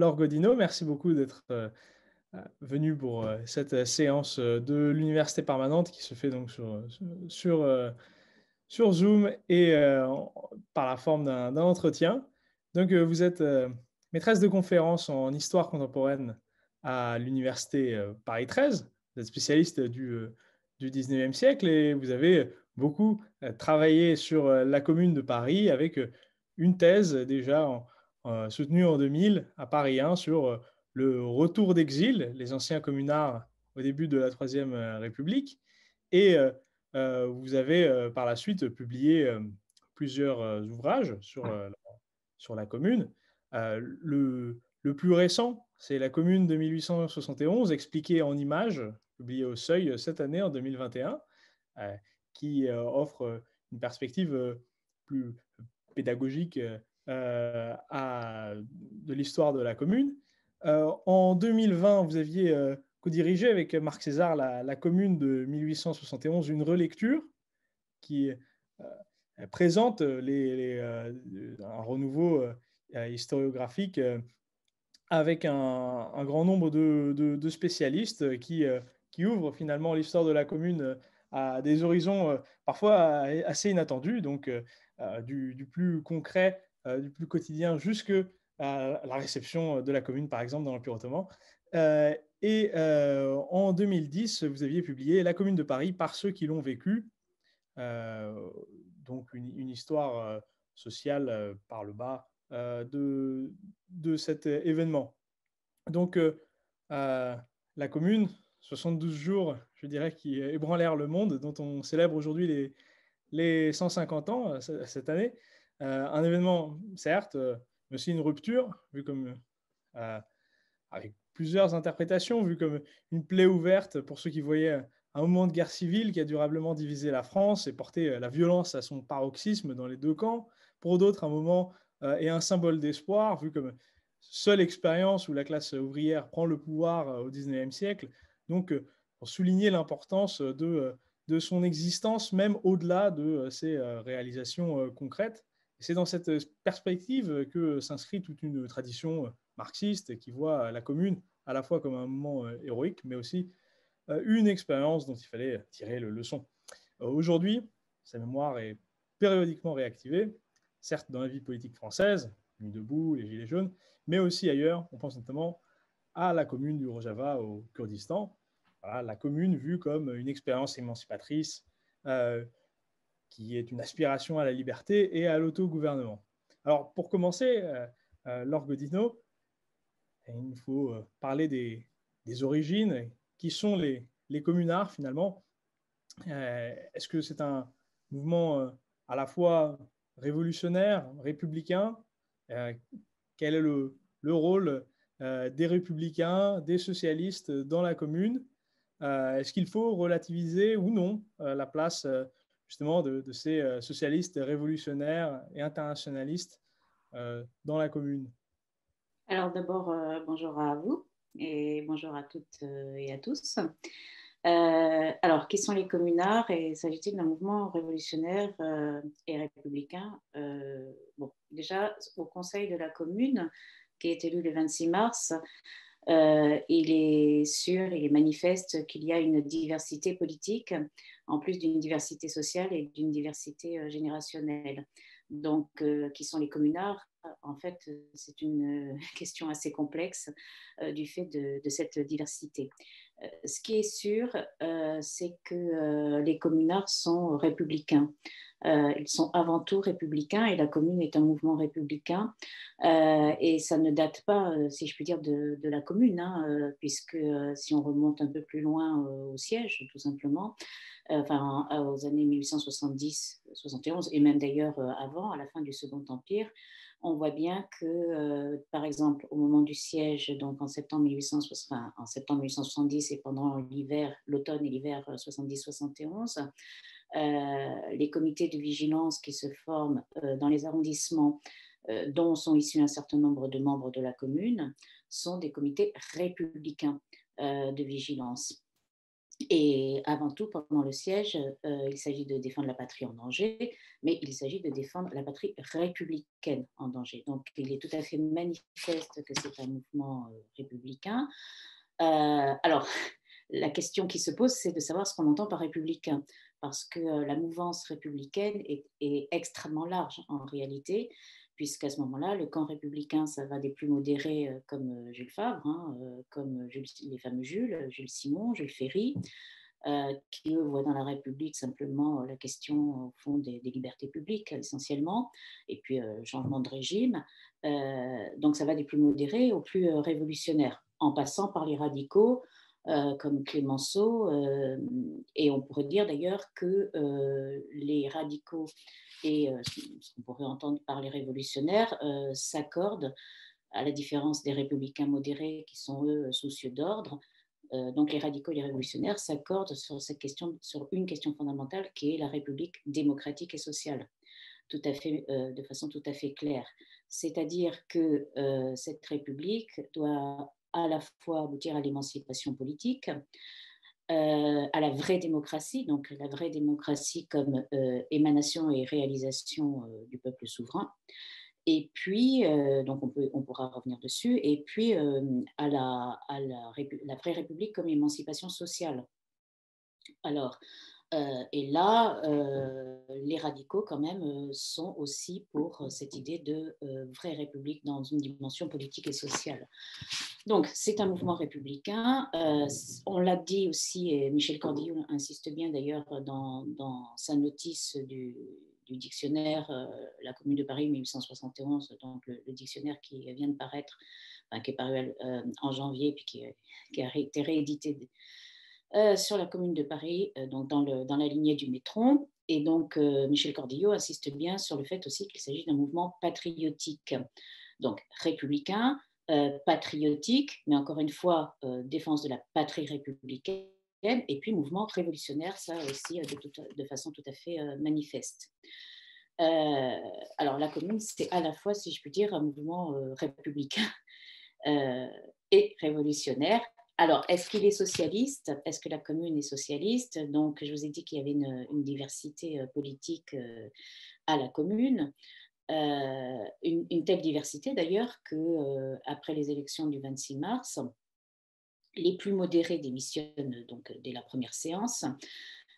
Laure Godino, merci beaucoup d'être venue pour cette séance de l'Université permanente qui se fait donc sur, sur Zoom et par la forme d'un entretien. Donc, vous êtes maîtresse de conférence en histoire contemporaine à l'Université Paris 13. Vous êtes spécialiste du 19e siècle et vous avez beaucoup travaillé sur la Commune de Paris avec une thèse déjà soutenue en 2000 à Paris 1 sur le retour d'exil, les anciens communards au début de la Troisième République. Et vous avez par la suite publié plusieurs ouvrages sur la Commune. Le plus récent, c'est la Commune de 1871, expliquée en images, publiée au Seuil cette année, en 2021, euh, qui offre une perspective plus pédagogique de l'histoire de la Commune. En 2020, vous aviez co-dirigé avec Marc César la Commune de 1871, une relecture qui présente un renouveau historiographique avec un grand nombre de spécialistes qui ouvrent finalement l'histoire de la Commune à des horizons parfois assez inattendus, donc du plus concret, du plus quotidien, jusque à la réception de la Commune, par exemple, dans l'Empire ottoman. En 2010, vous aviez publié La Commune de Paris par ceux qui l'ont vécu, donc une histoire sociale par le bas de cet événement. Donc, la Commune, 72 jours, je dirais, qui ébranlèrent le monde, dont on célèbre aujourd'hui les 150 ans cette année. Un événement, certes, mais aussi une rupture, vu comme avec plusieurs interprétations, vu comme une plaie ouverte pour ceux qui voyaient un moment de guerre civile qui a durablement divisé la France et porté la violence à son paroxysme dans les deux camps. Pour d'autres, un moment et un symbole d'espoir, vu comme seule expérience où la classe ouvrière prend le pouvoir au XIXe siècle. Donc, pour souligner l'importance de son existence, même au-delà de ses réalisations concrètes. Et c'est dans cette perspective que s'inscrit toute une tradition marxiste qui voit la Commune à la fois comme un moment héroïque, mais aussi une expérience dont il fallait tirer le leçon. Aujourd'hui, sa mémoire est périodiquement réactivée, certes dans la vie politique française, Nuit debout, les Gilets jaunes, mais aussi ailleurs. On pense notamment à la Commune du Rojava au Kurdistan. Voilà, la Commune vue comme une expérience émancipatrice qui est une aspiration à la liberté et à l'autogouvernement. Alors, pour commencer, Laure Godino, il nous faut parler des origines. Qui sont les communards, finalement? Est-ce que c'est un mouvement à la fois révolutionnaire, républicain? Quel est le rôle des républicains, des socialistes dans la Commune? Est-ce qu'il faut relativiser ou non la place justement de ces socialistes révolutionnaires et internationalistes dans la Commune? Alors d'abord, bonjour à vous et bonjour à toutes et à tous. Alors, qui sont les communards et s'agit-il d'un mouvement révolutionnaire et républicain? Bon, déjà, au Conseil de la Commune, qui est élu le 26 mars, il est sûr, il est manifeste qu'il y a une diversité politique, en plus d'une diversité sociale et d'une diversité générationnelle. Donc, qui sont les communards? En fait, c'est une question assez complexe du fait de cette diversité. Ce qui est sûr, c'est que les communards sont républicains. Ils sont avant tout républicains et la Commune est un mouvement républicain. Et ça ne date pas, si je puis dire, de la Commune, hein, puisque si on remonte un peu plus loin au siège, tout simplement, enfin aux années 1870-71, et même d'ailleurs avant, à la fin du Second Empire, on voit bien que, par exemple, au moment du siège, donc en septembre 1870 et pendant l'hiver, l'automne et l'hiver 70-71, les comités de vigilance qui se forment dans les arrondissements dont sont issus un certain nombre de membres de la Commune sont des comités républicains de vigilance. Et avant tout, pendant le siège, il s'agit de défendre la patrie en danger, mais il s'agit de défendre la patrie républicaine en danger. Donc, il est tout à fait manifeste que c'est un mouvement républicain. Alors, la question qui se pose, c'est de savoir ce qu'on entend par républicain, parce que la mouvance républicaine est extrêmement large en réalité, puisqu'à ce moment-là, le camp républicain, ça va des plus modérés comme Jules Favre, hein, comme les fameux Jules Simon, Jules Ferry, qui, eux, voient dans la République simplement la question, au fond, des libertés publiques, essentiellement, et puis changement de régime. Donc, ça va des plus modérés aux plus révolutionnaires, en passant par les radicaux, comme Clémenceau, et on pourrait dire d'ailleurs que les radicaux et ce qu'on pourrait entendre par les révolutionnaires s'accordent, à la différence des républicains modérés qui sont eux soucieux d'ordre. Donc les radicaux et les révolutionnaires s'accordent sur cette question, sur une question fondamentale qui est la République démocratique et sociale, tout à fait, de façon tout à fait claire. C'est-à-dire que cette République doit à la fois aboutir à l'émancipation politique, à la vraie démocratie, donc la vraie démocratie comme émanation et réalisation du peuple souverain. Et puis, donc on pourra revenir dessus, et puis la vraie République comme émancipation sociale. Alors, et là, les radicaux, quand même, sont aussi pour cette idée de vraie République dans une dimension politique et sociale. Donc, c'est un mouvement républicain. On l'a dit aussi, et Michel Cordillon insiste bien d'ailleurs dans sa notice du dictionnaire La Commune de Paris 1871, donc le dictionnaire qui vient de paraître, enfin, qui est paru en janvier, puis qui a été réédité sur la Commune de Paris, donc dans la lignée du métro. Et donc, Michel Cordillon insiste bien sur le fait aussi qu'il s'agit d'un mouvement patriotique, donc républicain, patriotique, mais encore une fois, défense de la patrie républicaine, et puis mouvement révolutionnaire, ça aussi de façon tout à fait manifeste. Alors la Commune, c'est à la fois, si je puis dire, un mouvement républicain euh, et révolutionnaire. Alors, est-ce qu'il est socialiste? Est-ce que la Commune est socialiste? Donc, je vous ai dit qu'il y avait une diversité politique à la Commune. Une telle diversité d'ailleurs que après les élections du 26 mars, les plus modérés démissionnent donc dès la première séance.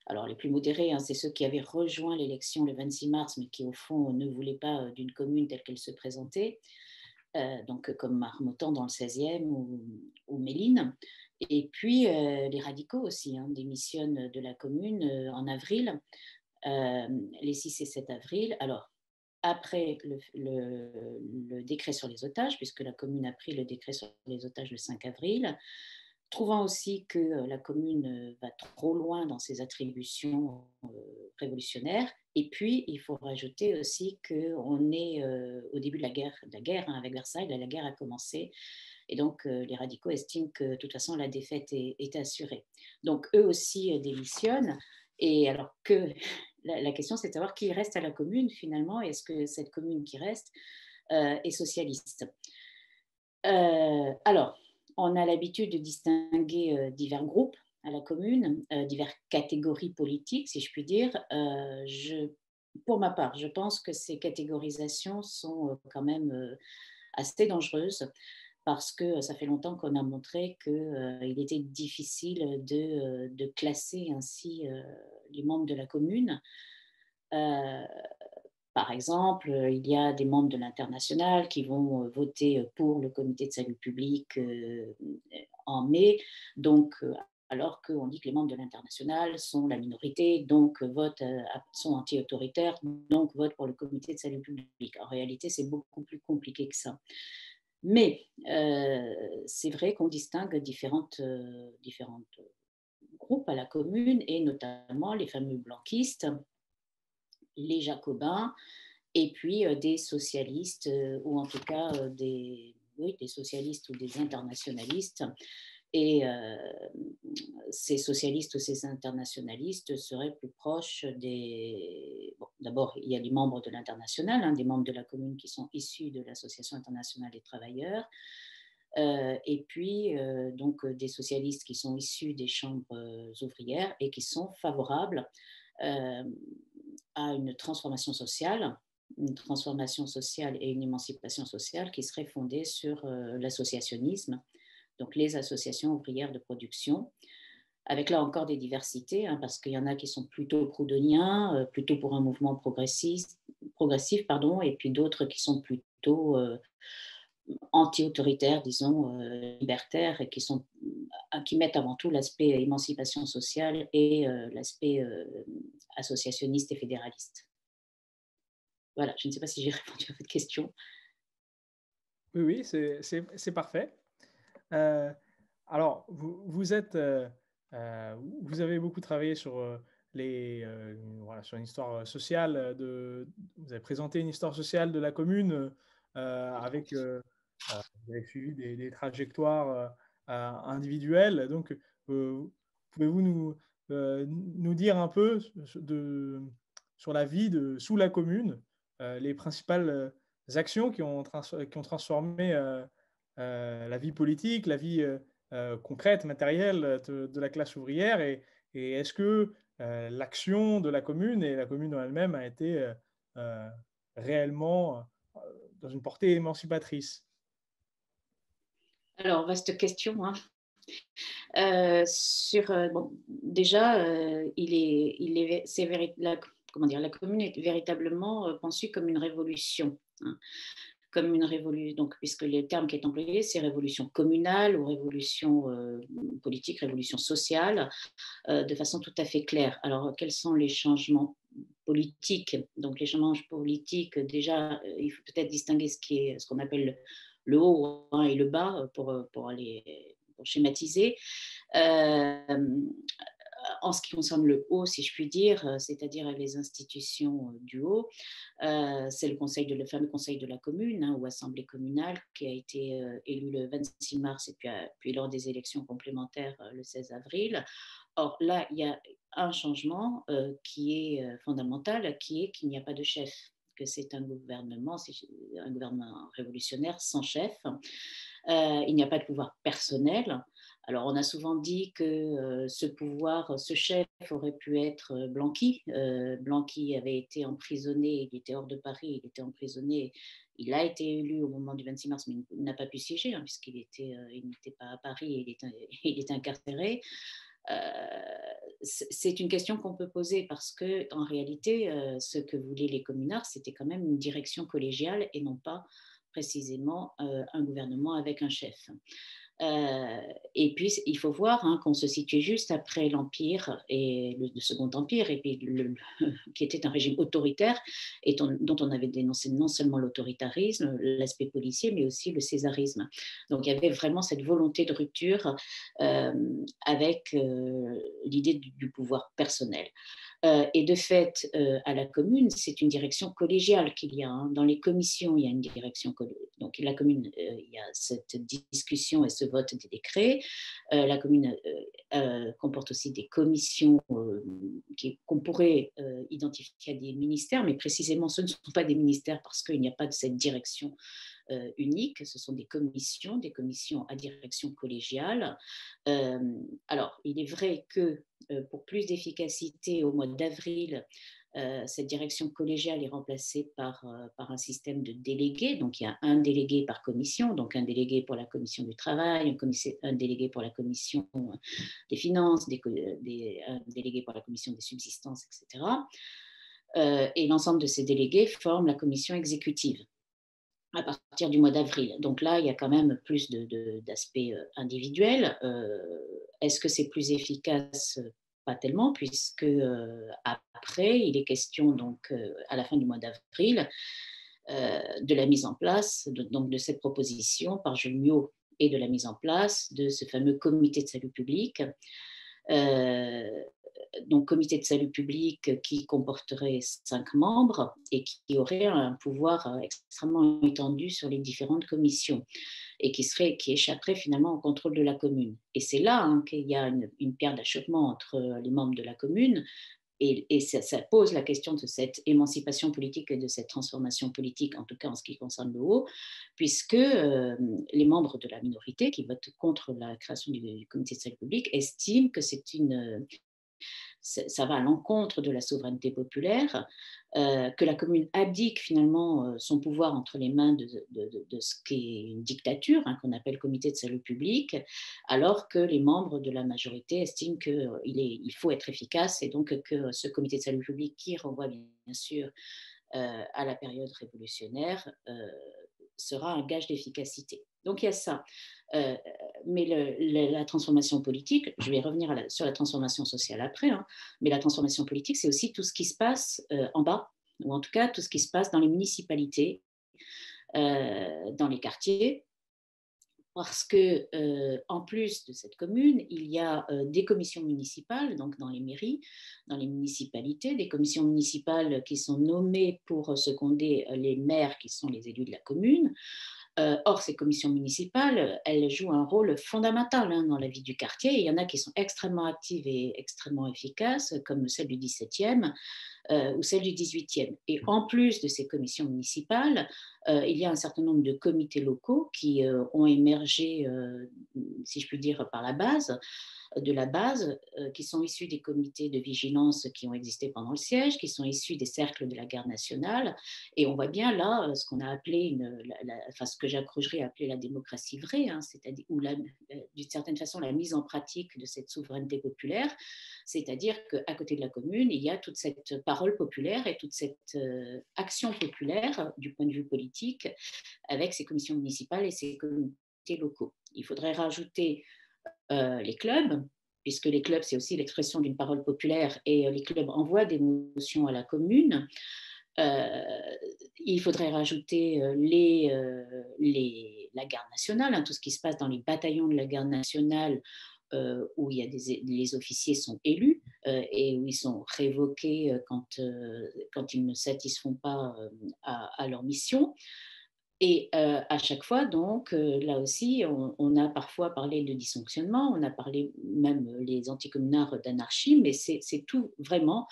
Alors les plus modérés, hein, c'est ceux qui avaient rejoint l'élection le 26 mars, mais qui au fond ne voulaient pas d'une commune telle qu'elle se présentait, donc comme Marmottan dans le 16e ou Méline. Et puis les radicaux aussi hein, démissionnent de la commune en avril, les 6 et 7 avril. Alors après le décret sur les otages, puisque la commune a pris le décret sur les otages le 5 avril, trouvant aussi que la commune va trop loin dans ses attributions révolutionnaires. Et puis, il faut rajouter aussi qu'on est au début de la guerre hein, avec Versailles, la guerre a commencé. Et donc, les radicaux estiment que de toute façon, la défaite est assurée. Donc, eux aussi démissionnent. Et alors que la question, c'est de savoir qui reste à la commune finalement. Est-ce que cette commune qui reste est socialiste? Alors, on a l'habitude de distinguer divers groupes à la commune, diverses catégories politiques, si je puis dire. Pour ma part, je pense que ces catégorisations sont quand même assez dangereuses parce que ça fait longtemps qu'on a montré qu'il était difficile de classer ainsi les membres de la commune. Euh, Par exemple, il y a des membres de l'international qui vont voter pour le comité de salut public en mai, donc alors qu'on dit que les membres de l'international sont la minorité, donc sont anti-autoritaires, donc votent pour le comité de salut public. En réalité, c'est beaucoup plus compliqué que ça. Mais c'est vrai qu'on distingue différentes groupes à la commune, et notamment les fameux blanquistes, les jacobins, et puis des socialistes, ou en tout cas des socialistes ou des internationalistes. Et ces socialistes ou ces internationalistes seraient plus proches des... Bon, d'abord, il y a des membres de l'international, hein, des membres de la commune qui sont issus de l'Association internationale des travailleurs. Et puis donc des socialistes qui sont issus des chambres ouvrières et qui sont favorables euh, à une transformation sociale et une émancipation sociale qui serait fondée sur l'associationnisme, donc les associations ouvrières de production, avec là encore des diversités, hein, parce qu'il y en a qui sont plutôt proudhoniens, plutôt pour un mouvement progressif pardon, et puis d'autres qui sont plutôt anti-autoritaires, disons, libertaires, et qui mettent avant tout l'aspect émancipation sociale et l'aspect associationniste et fédéraliste. Voilà, je ne sais pas si j'ai répondu à votre question. Oui, oui, c'est parfait. Euh, alors, vous avez beaucoup travaillé sur voilà, sur une histoire sociale vous avez présenté une histoire sociale de la commune avec, vous avez suivi des trajectoires individuelles. Donc, pouvez-vous nous dire un peu sur la vie sous la commune, les principales actions qui ont transformé la vie politique, la vie concrète, matérielle de la classe ouvrière et est-ce que l'action de la commune et la commune en elle-même a été euh, réellement dans une portée émancipatrice? Alors, vaste question, hein. Bon, déjà, comment dire, la commune est véritablement conçue comme une révolution, hein, comme une révolution. Donc, puisque le terme qui est employé, c'est révolution communale ou révolution politique, révolution sociale, de façon tout à fait claire. Alors, quels sont les changements politiques? Donc, les changements politiques, déjà, il faut peut-être distinguer ce qu'on appelle le haut, hein, et le bas pour schématiser. Euh, En ce qui concerne le haut, si je puis dire, c'est-à-dire les institutions du haut, c'est le fameux conseil de la commune, hein, ou assemblée communale, qui a été élu le 26 mars et puis lors des élections complémentaires le 16 avril. Or là, il y a un changement qui est fondamental, qui est qu'il n'y a pas de chef, que c'est un gouvernement révolutionnaire sans chef. Il n'y a pas de pouvoir personnel. Alors, on a souvent dit que ce chef aurait pu être Blanqui. Blanqui avait été emprisonné, il était hors de Paris, il était emprisonné. Il a été élu au moment du 26 mars, mais il n'a pas pu siéger, hein, il n'était pas à Paris, il était incarcéré. C'est une question qu'on peut poser parce que, en réalité, ce que voulaient les communards, c'était quand même une direction collégiale et non pas précisément un gouvernement avec un chef. Euh, et puis, il faut voir, hein, qu'on se situe juste après l'Empire et le Second Empire, et puis qui était un régime autoritaire, dont on avait dénoncé non seulement l'autoritarisme, l'aspect policier, mais aussi le césarisme. Donc, il y avait vraiment cette volonté de rupture euh, avec l'idée du pouvoir personnel. Et de fait, à la commune, c'est une direction collégiale qu'il y a, hein. Dans les commissions, il y a une direction collégiale. Donc, la commune, il y a cette discussion et ce vote des décrets. La commune comporte aussi des commissions qu'on pourrait identifier à des ministères, mais précisément, ce ne sont pas des ministères parce qu'il n'y a pas de cette direction unique. Ce sont des commissions à direction collégiale. Alors, il est vrai que pour plus d'efficacité, au mois d'avril, cette direction collégiale est remplacée par un système de délégués. Donc, il y a un délégué par commission, donc un délégué pour la commission du travail, un délégué pour la commission des finances, un délégué pour la commission des subsistances, etc. Et l'ensemble de ces délégués forment la commission exécutive à partir du mois d'avril. Donc là, il y a quand même plus d'aspects individuels. Est-ce que c'est plus efficace? Pas tellement, puisque après, il est question, donc, à la fin du mois d'avril, de la mise en place donc de cette proposition par Jules Miot et de la mise en place de ce fameux comité de salut public. Euh, donc comité de salut public qui comporterait 5 membres et qui aurait un pouvoir extrêmement étendu sur les différentes commissions et qui échapperait finalement au contrôle de la commune. Et c'est là, hein, qu'il y a une pierre d'achoppement entre les membres de la commune, et ça pose la question de cette émancipation politique et de cette transformation politique, en tout cas en ce qui concerne le haut, puisque les membres de la minorité qui votent contre la création du comité de salut public estiment que ça va à l'encontre de la souveraineté populaire, que la commune abdique finalement son pouvoir entre les mains de ce qui est une dictature, hein, qu'on appelle comité de salut public, alors que les membres de la majorité estiment qu'il faut être efficace et donc que ce comité de salut public, qui renvoie bien sûr à la période révolutionnaire, sera un gage d'efficacité. Donc il y a ça. Euh, mais la transformation politique, je vais revenir sur la transformation sociale après, hein, mais la transformation politique, c'est aussi tout ce qui se passe en bas, ou en tout cas tout ce qui se passe dans les municipalités, dans les quartiers, parce que en plus de cette commune, il y a des commissions municipales, donc dans les mairies, dans les municipalités, des commissions municipales qui sont nommées pour seconder les maires qui sont les élus de la commune. Or, ces commissions municipales, elles jouent un rôle fondamental, hein, dans la vie du quartier. Il y en a qui sont extrêmement actives et extrêmement efficaces, comme celle du 17e ou celle du 18e. Et en plus de ces commissions municipales, il y a un certain nombre de comités locaux qui ont émergé, si je puis dire, par la base, qui sont issus des comités de vigilance qui ont existé pendant le siège, qui sont issus des cercles de la garde nationale. Et on voit bien là ce qu'on a appelé, ce que Jacques Rougerie a appelé la démocratie vraie, hein, c'est-à-dire, ou d'une certaine façon la mise en pratique de cette souveraineté populaire, c'est-à-dire qu'à côté de la commune, il y a toute cette parole populaire et toute cette action populaire du point de vue politique avec ces commissions municipales et ces comités locaux. Il faudrait rajouter les clubs, puisque les clubs, c'est aussi l'expression d'une parole populaire et les clubs envoient des motions à la commune. Il faudrait rajouter la garde nationale, hein, tout ce qui se passe dans les bataillons de la garde nationale, où il y a les officiers sont élus et où ils sont révoqués quand ils ne satisfont pas à leur mission. Et à chaque fois, donc, là aussi, on a parfois parlé de dysfonctionnement, on a parlé même les anticommunards d'anarchie, mais c'est tout vraiment,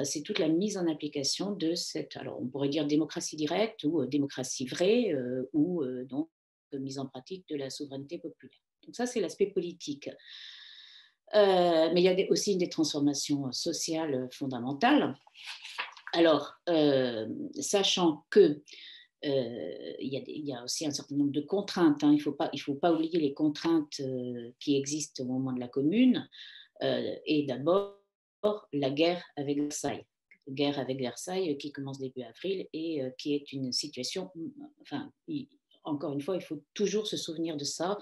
c'est toute la mise en application de cette, alors on pourrait dire démocratie directe ou démocratie vraie, ou donc mise en pratique de la souveraineté populaire. Donc ça, c'est l'aspect politique. Mais il y a aussi des transformations sociales fondamentales. Alors, sachant que il y a aussi un certain nombre de contraintes, hein. Il faut pas oublier les contraintes qui existent au moment de la Commune. Et d'abord, la guerre avec Versailles. Guerre avec Versailles qui commence début avril et qui est une situation, enfin, encore une fois, il faut toujours se souvenir de ça.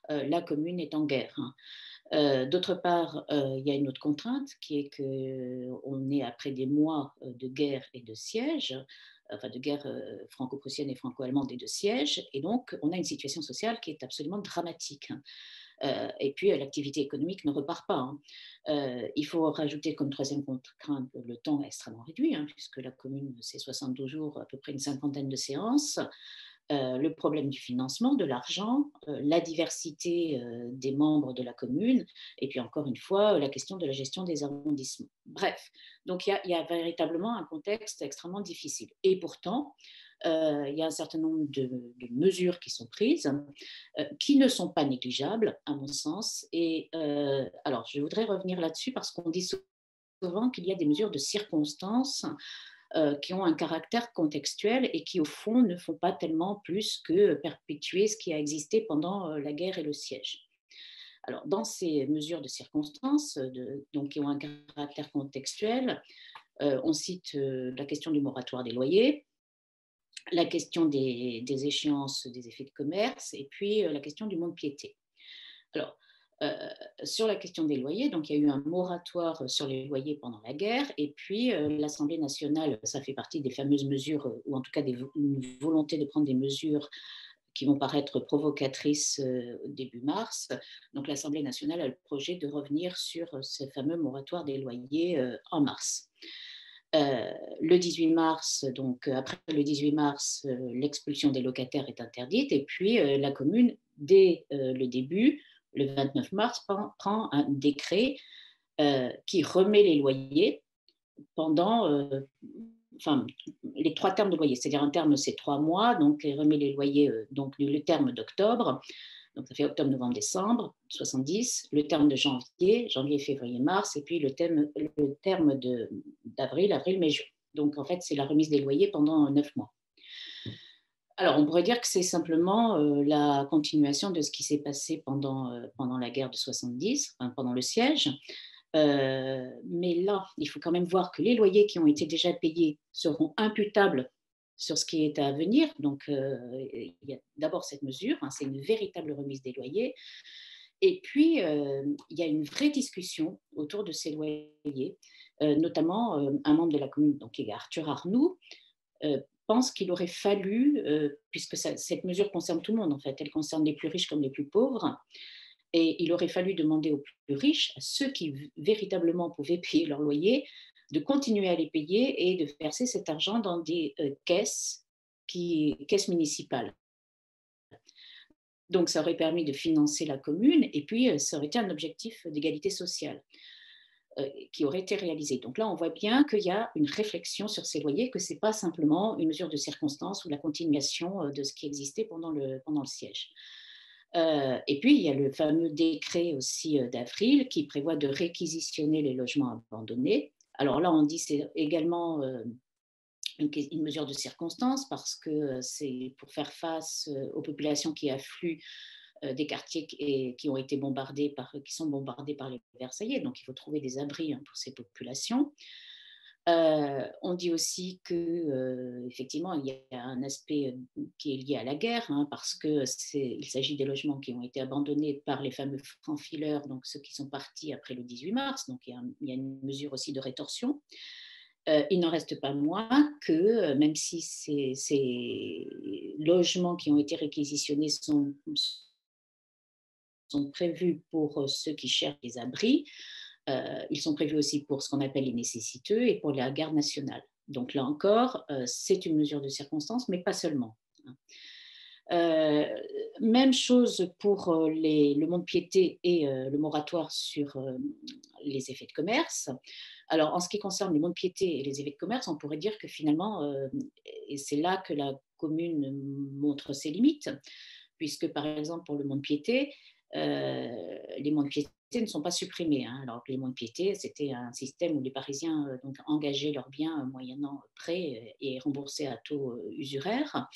La Commune est en guerre, hein. D'autre part, il y a une autre contrainte qui est qu'on est après des mois de guerre et de siège, enfin de guerre franco-prussienne et franco-allemande et de siège, et donc on a une situation sociale qui est absolument dramatique, hein. Et puis l'activité économique ne repart pas, hein. Il faut rajouter comme troisième contrainte le temps extrêmement réduit, hein, puisque la commune c'est 72 jours, à peu près une cinquantaine de séances. Le problème du financement, de l'argent, la diversité des membres de la commune, et puis encore une fois, la question de la gestion des arrondissements. Bref, donc il y a véritablement un contexte extrêmement difficile. Et pourtant, il y a un certain nombre de mesures qui sont prises, qui ne sont pas négligeables, à mon sens. Et alors, je voudrais revenir là-dessus parce qu'on dit souvent qu'il y a des mesures de circonstance qui ont un caractère contextuel et qui, au fond, ne font pas tellement plus que perpétuer ce qui a existé pendant la guerre et le siège. Alors, dans ces mesures de circonstance, donc, qui ont un caractère contextuel, on cite la question du moratoire des loyers, la question des échéances des effets de commerce et puis la question du mont-de-piété. Alors, sur la question des loyers, donc il y a eu un moratoire sur les loyers pendant la guerre, et puis l'Assemblée nationale, ça fait partie des fameuses mesures, ou en tout cas une volonté de prendre des mesures qui vont paraître provocatrices début mars. Donc l'Assemblée nationale a le projet de revenir sur ce fameux moratoire des loyers en mars. Le 18 mars, donc après le 18 mars, l'expulsion des locataires est interdite, et puis la commune, dès le début, le 29 mars, prend un décret qui remet les loyers pendant enfin, les 3 termes de loyer. C'est-à-dire un terme, c'est 3 mois, donc il remet les loyers, donc le terme d'octobre, donc ça fait octobre, novembre, décembre, 70, le terme de janvier, janvier, février, mars, et puis le terme d'avril, avril, mai, juin. Donc en fait, c'est la remise des loyers pendant 9 mois. Alors, on pourrait dire que c'est simplement la continuation de ce qui s'est passé pendant la guerre de 70, enfin, pendant le siège. Mais là, il faut quand même voir que les loyers qui ont été déjà payés seront imputables sur ce qui est à venir. Donc, il y a d'abord cette mesure, hein, c'est une véritable remise des loyers. Et puis, il y a une vraie discussion autour de ces loyers, notamment un membre de la commune, donc, qui est Arthur Arnoux, pense qu'il aurait fallu, puisque cette mesure concerne tout le monde en fait, elle concerne les plus riches comme les plus pauvres, et il aurait fallu demander aux plus riches, à ceux qui véritablement pouvaient payer leur loyer, de continuer à les payer et de verser cet argent dans des caisses municipales. Donc ça aurait permis de financer la commune et puis ça aurait été un objectif d'égalité sociale qui aurait été réalisé. Donc là, on voit bien qu'il y a une réflexion sur ces loyers, que ce n'est pas simplement une mesure de circonstance ou la continuation de ce qui existait pendant le siège. Et puis, il y a le fameux décret aussi d'avril qui prévoit de réquisitionner les logements abandonnés. Alors là, on dit que c'est également une mesure de circonstance parce que c'est pour faire face aux populations qui affluent des quartiers qui ont été qui sont bombardés par les Versaillais. Donc, il faut trouver des abris pour ces populations. On dit aussi que effectivement, il y a un aspect qui est lié à la guerre, hein, parce qu'il s'agit des logements qui ont été abandonnés par les fameux francs-fileurs, donc ceux qui sont partis après le 18 mars. Donc, il y a une mesure aussi de rétorsion. Il n'en reste pas moins que, même si ces logements qui ont été réquisitionnés sont prévus pour ceux qui cherchent des abris, ils sont prévus aussi pour ce qu'on appelle les nécessiteux et pour la garde nationale. Donc là encore, c'est une mesure de circonstance, mais pas seulement. Euh, Même chose pour le mont-de-piété et le moratoire sur les effets de commerce. Alors, en ce qui concerne le mont-de-piété et les effets de commerce, on pourrait dire que finalement, et c'est là que la commune montre ses limites, puisque par exemple pour le mont-de-piété, les monts-de-piété ne sont pas supprimés. Hein, alors que les monts-de-piété, c'était un système où les Parisiens donc, engageaient leurs biens moyennant prêt et remboursaient à taux usuraire.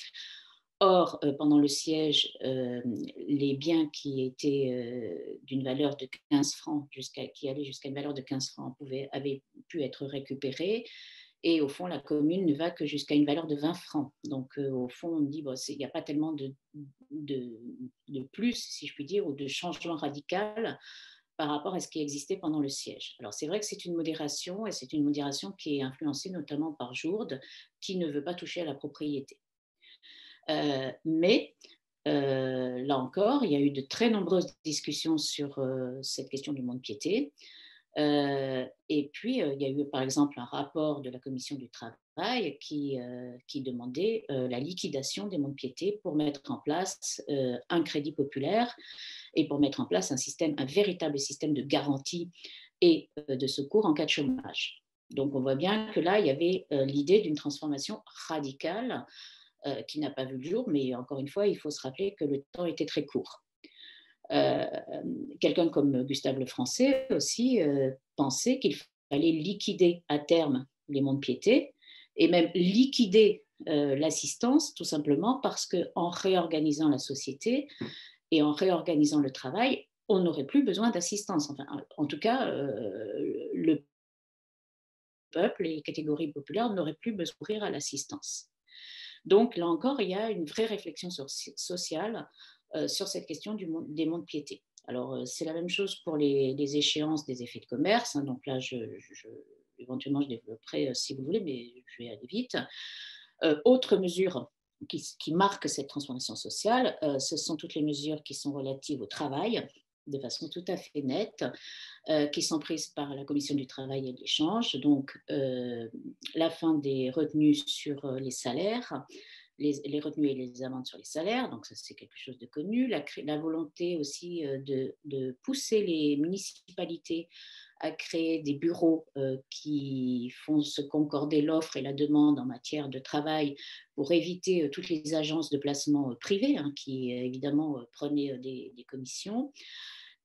Or, pendant le siège, les biens qui étaient d'une valeur de 15 francs, qui allaient jusqu'à une valeur de 15 francs, avaient pu être récupérés. Et au fond, la commune ne va que jusqu'à une valeur de 20 francs. Donc, au fond, on dit bon, il n'y a pas tellement de plus, si je puis dire, ou de changement radical par rapport à ce qui existait pendant le siège. Alors, c'est vrai que c'est une modération, et c'est une modération qui est influencée notamment par Jourde, qui ne veut pas toucher à la propriété. Mais là encore, il y a eu de très nombreuses discussions sur cette question du mont-de-piété. Et puis, il y a eu par exemple un rapport de la commission du travail qui demandait la liquidation des mont-de-piété pour mettre en place un crédit populaire et pour mettre en place un véritable système de garantie et de secours en cas de chômage. Donc, on voit bien que là, il y avait l'idée d'une transformation radicale qui n'a pas vu le jour, mais encore une fois, il faut se rappeler que le temps était très court. Euh, Quelqu'un comme Gustave Lefrançais aussi pensait qu'il fallait liquider à terme les monts-de-piété et même liquider l'assistance, tout simplement parce qu'en réorganisant la société et en réorganisant le travail, on n'aurait plus besoin d'assistance. Enfin, en tout cas, le peuple et les catégories populaires n'auraient plus besoin de recourir à l'assistance. Donc, là encore, il y a une vraie réflexion sociale sur cette question des monts-de-piété. Alors, c'est la même chose pour les échéances des effets de commerce. Hein, donc là, éventuellement, je développerai si vous voulez, mais je vais aller vite. Autre mesure qui marque cette transformation sociale, ce sont toutes les mesures qui sont relatives au travail, de façon tout à fait nette, qui sont prises par la Commission du travail et de l'échange. Donc, la fin des retenues sur les salaires, les retenues et les amendes sur les salaires, donc ça c'est quelque chose de connu, la volonté aussi de pousser les municipalités à créer des bureaux qui font se concorder l'offre et la demande en matière de travail pour éviter toutes les agences de placement privées qui évidemment prenaient des commissions.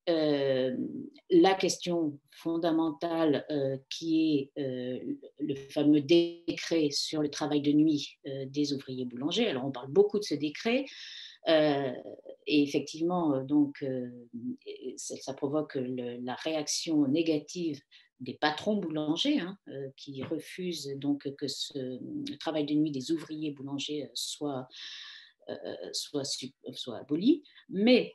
La question fondamentale qui est le fameux décret sur le travail de nuit des ouvriers boulangers. Alors on parle beaucoup de ce décret et effectivement donc ça provoque la réaction négative des patrons boulangers qui refusent donc que ce travail de nuit des ouvriers boulangers soit aboli. Mais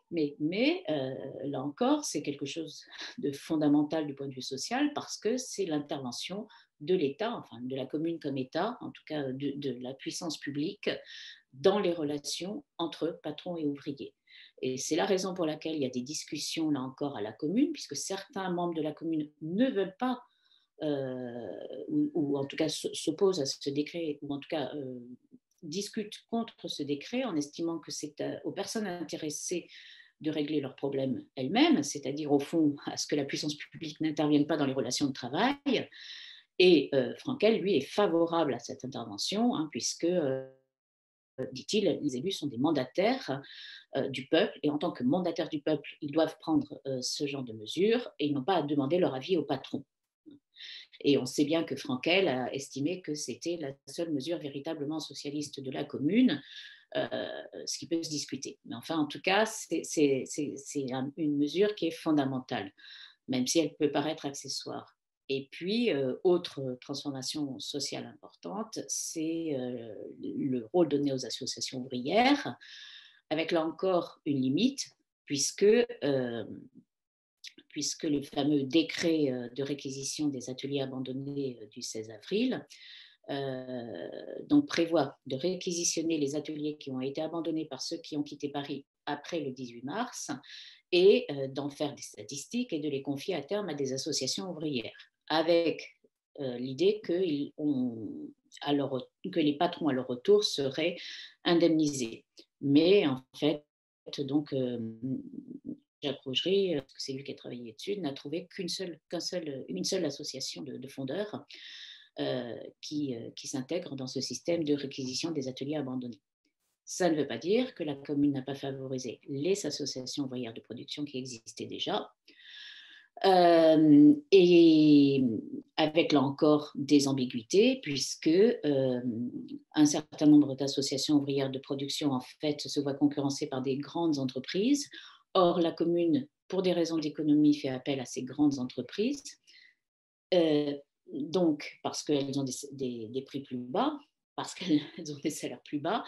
là encore, c'est quelque chose de fondamental du point de vue social parce que c'est l'intervention de l'État, enfin de la commune comme État, en tout cas de la puissance publique, dans les relations entre patrons et ouvriers. Et c'est la raison pour laquelle il y a des discussions, là encore, à la commune, puisque certains membres de la commune ne veulent pas, ou en tout cas s'opposent à ce décret, ou en tout cas discutent contre ce décret en estimant que c'est aux personnes intéressées de régler leurs problèmes elles-mêmes, c'est-à-dire au fond à ce que la puissance publique n'intervienne pas dans les relations de travail. Et Frankel, lui, est favorable à cette intervention, puisque, dit-il, les élus sont des mandataires du peuple, et en tant que mandataires du peuple, ils doivent prendre ce genre de mesures, et ils n'ont pas à demander leur avis au patron. Et on sait bien que Frankel a estimé que c'était la seule mesure véritablement socialiste de la commune, ce qui peut se discuter. Mais enfin, en tout cas, c'est une mesure qui est fondamentale, même si elle peut paraître accessoire. Et puis, autre transformation sociale importante, c'est le rôle donné aux associations ouvrières, avec là encore une limite, puisque le fameux décret de réquisition des ateliers abandonnés du 16 avril donc prévoit de réquisitionner les ateliers qui ont été abandonnés par ceux qui ont quitté Paris après le 18 mars et d'en faire des statistiques et de les confier à terme à des associations ouvrières, avec l'idée que les patrons à leur retour seraient indemnisés. Mais en fait, donc, Jacques Rougerie, parce que c'est lui qui a travaillé dessus, n'a trouvé une seule association de fondeurs qui s'intègre dans ce système de réquisition des ateliers abandonnés. Ça ne veut pas dire que la commune n'a pas favorisé les associations ouvrières de production qui existaient déjà, et avec là encore des ambiguïtés, puisque un certain nombre d'associations ouvrières de production en fait se voient concurrencées par des grandes entreprises. Or, la commune, pour des raisons d'économie, fait appel à ces grandes entreprises, donc parce qu'elles ont des prix plus bas, parce qu'elles ont des salaires plus bas,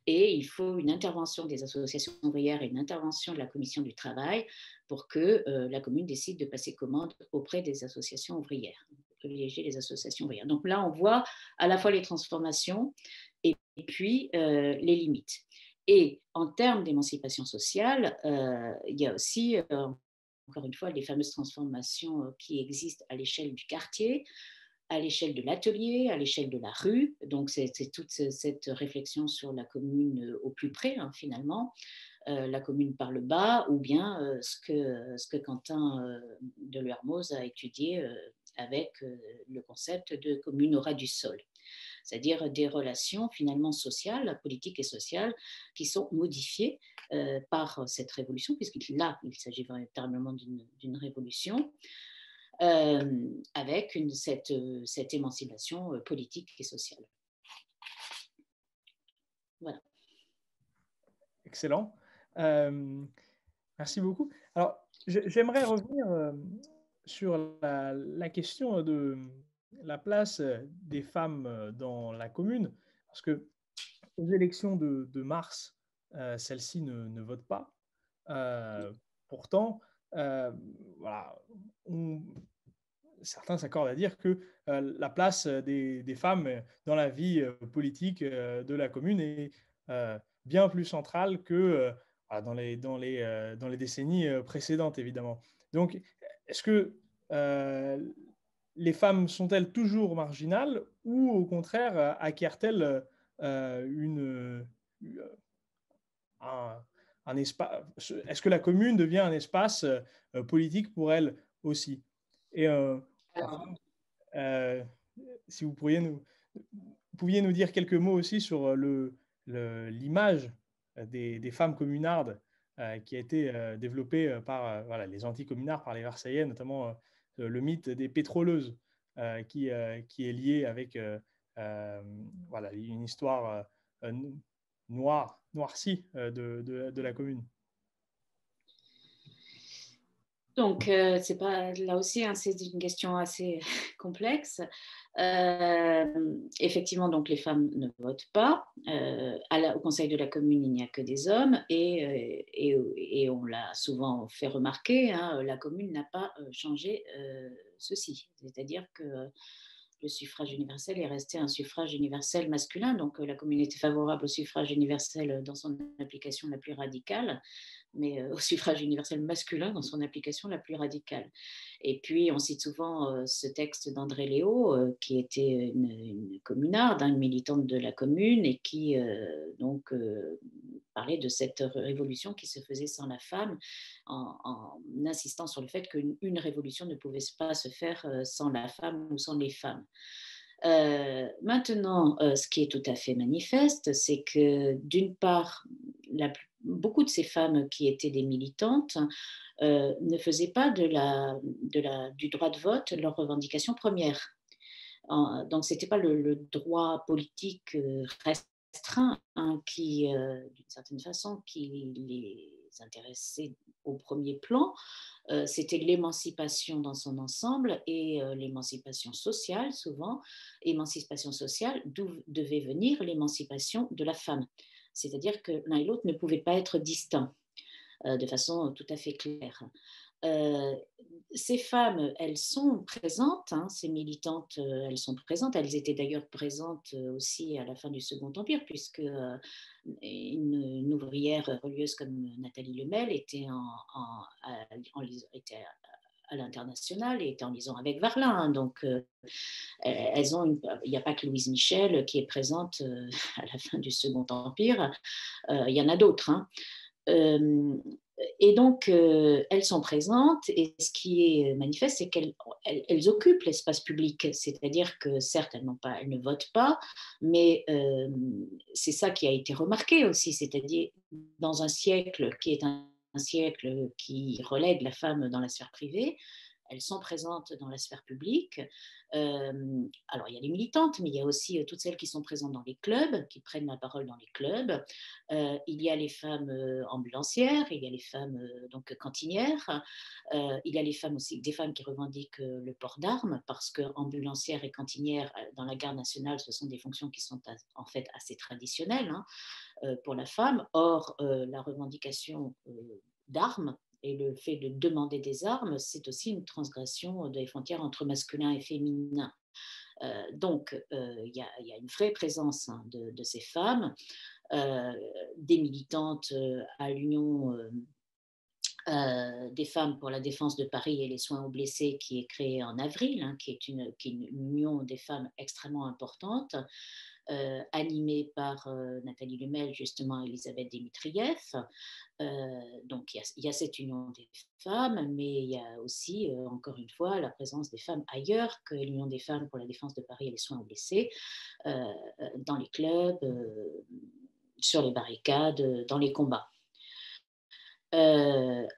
et il faut une intervention des associations ouvrières et une intervention de la commission du travail pour que la commune décide de passer commande auprès des associations ouvrières, privilégier les associations ouvrières. Donc là, on voit à la fois les transformations et puis les limites. Et en termes d'émancipation sociale, il y a aussi, encore une fois, les fameuses transformations qui existent à l'échelle du quartier, à l'échelle de l'atelier, à l'échelle de la rue. Donc, c'est toute cette réflexion sur la commune au plus près, finalement, la commune par le bas, ou bien ce que Quentin de Lermoz a étudié avec le concept de commune au ras du sol, c'est-à-dire des relations finalement sociales, politiques et sociales, qui sont modifiées par cette révolution, puisqu'il s'agit véritablement d'une révolution, avec cette émancipation politique et sociale. Voilà. Excellent. Merci beaucoup. Alors, j'aimerais revenir sur la question de la place des femmes dans la commune, parce que aux élections de mars, celles-ci ne votent pas. Pourtant, voilà, certains s'accordent à dire que la place des femmes dans la vie politique de la commune est bien plus centrale que dans les décennies précédentes, évidemment. Donc, est-ce que les femmes sont-elles toujours marginales ou au contraire acquièrent-elles une, un, un espace. Est-ce que la commune devient un espace politique pour elle aussi? Et enfin, Alors, euh, si vous pouviez nous dire quelques mots aussi sur l'image des femmes communardes qui a été développée par voilà, les anticommunards, par les Versaillais, notamment le mythe des pétroleuses qui est lié avec euh, voilà, une histoire noircie de la commune. donc, c'est pas, là aussi, hein, c'est une question assez complexe. Effectivement, donc les femmes ne votent pas. Au Conseil de la commune, il n'y a que des hommes et on l'a souvent fait remarquer, hein, la commune n'a pas changé ceci. C'est-à-dire que le suffrage universel est resté un suffrage universel masculin. Donc la commune était favorable au suffrage universel dans son application la plus radicale, mais au suffrage universel masculin dans son application la plus radicale. Et puis, on cite souvent ce texte d'André Léo, qui était une communarde, hein, une militante de la commune, et qui parlait de cette révolution qui se faisait sans la femme, en insistant sur le fait qu'une révolution ne pouvait pas se faire sans la femme ou sans les femmes. Maintenant, ce qui est tout à fait manifeste, c'est que d'une part, beaucoup de ces femmes qui étaient des militantes ne faisaient pas du droit de vote leur revendication première. Donc, ce n'était pas le droit politique restreint, hein, qui, d'une certaine façon, qui les intéressait au premier plan. C'était l'émancipation dans son ensemble et l'émancipation sociale, souvent, émancipation sociale d'où devait venir l'émancipation de la femme. C'est-à-dire que l'un et l'autre ne pouvaient pas être distincts de façon tout à fait claire. Euh, Ces femmes, elles sont présentes, hein, ces militantes, elles sont présentes. Elles étaient d'ailleurs présentes aussi à la fin du Second Empire, puisque une ouvrière religieuse comme Nathalie Lemel était était à l'international et était en liaison avec Varlin. Hein, donc, il n'y a pas que Louise Michel qui est présente à la fin du Second Empire. Il y en a d'autres. Hein. Et donc, elles sont présentes et ce qui est manifeste, c'est qu'elles occupent l'espace public, c'est-à-dire que certes, elles ne votent pas, mais c'est ça qui a été remarqué aussi, c'est-à-dire dans un siècle qui est un siècle qui relègue la femme dans la sphère privée, elles sont présentes dans la sphère publique. Alors, il y a les militantes, mais il y a aussi toutes celles qui sont présentes dans les clubs, qui prennent la parole dans les clubs. Il y a les femmes ambulancières, il y a les femmes donc cantinières, il y a les femmes aussi, des femmes qui revendiquent le port d'armes, parce que ambulancières et cantinières dans la garde nationale, ce sont des fonctions qui sont en fait assez traditionnelles, hein, pour la femme. Or, la revendication d'armes et le fait de demander des armes, c'est aussi une transgression des frontières entre masculin et féminin. Donc, il y a une vraie présence, hein, de ces femmes, des militantes à l'Union des femmes pour la défense de Paris et les soins aux blessés, qui est créée en avril, hein, qui est une union des femmes extrêmement importante, animée par Nathalie Lemel, justement Elisabeth Dimitrieff. Donc il y a cette union des femmes, mais il y a aussi, encore une fois, la présence des femmes ailleurs que l'Union des femmes pour la défense de Paris et les soins aux blessés, dans les clubs, sur les barricades, dans les combats.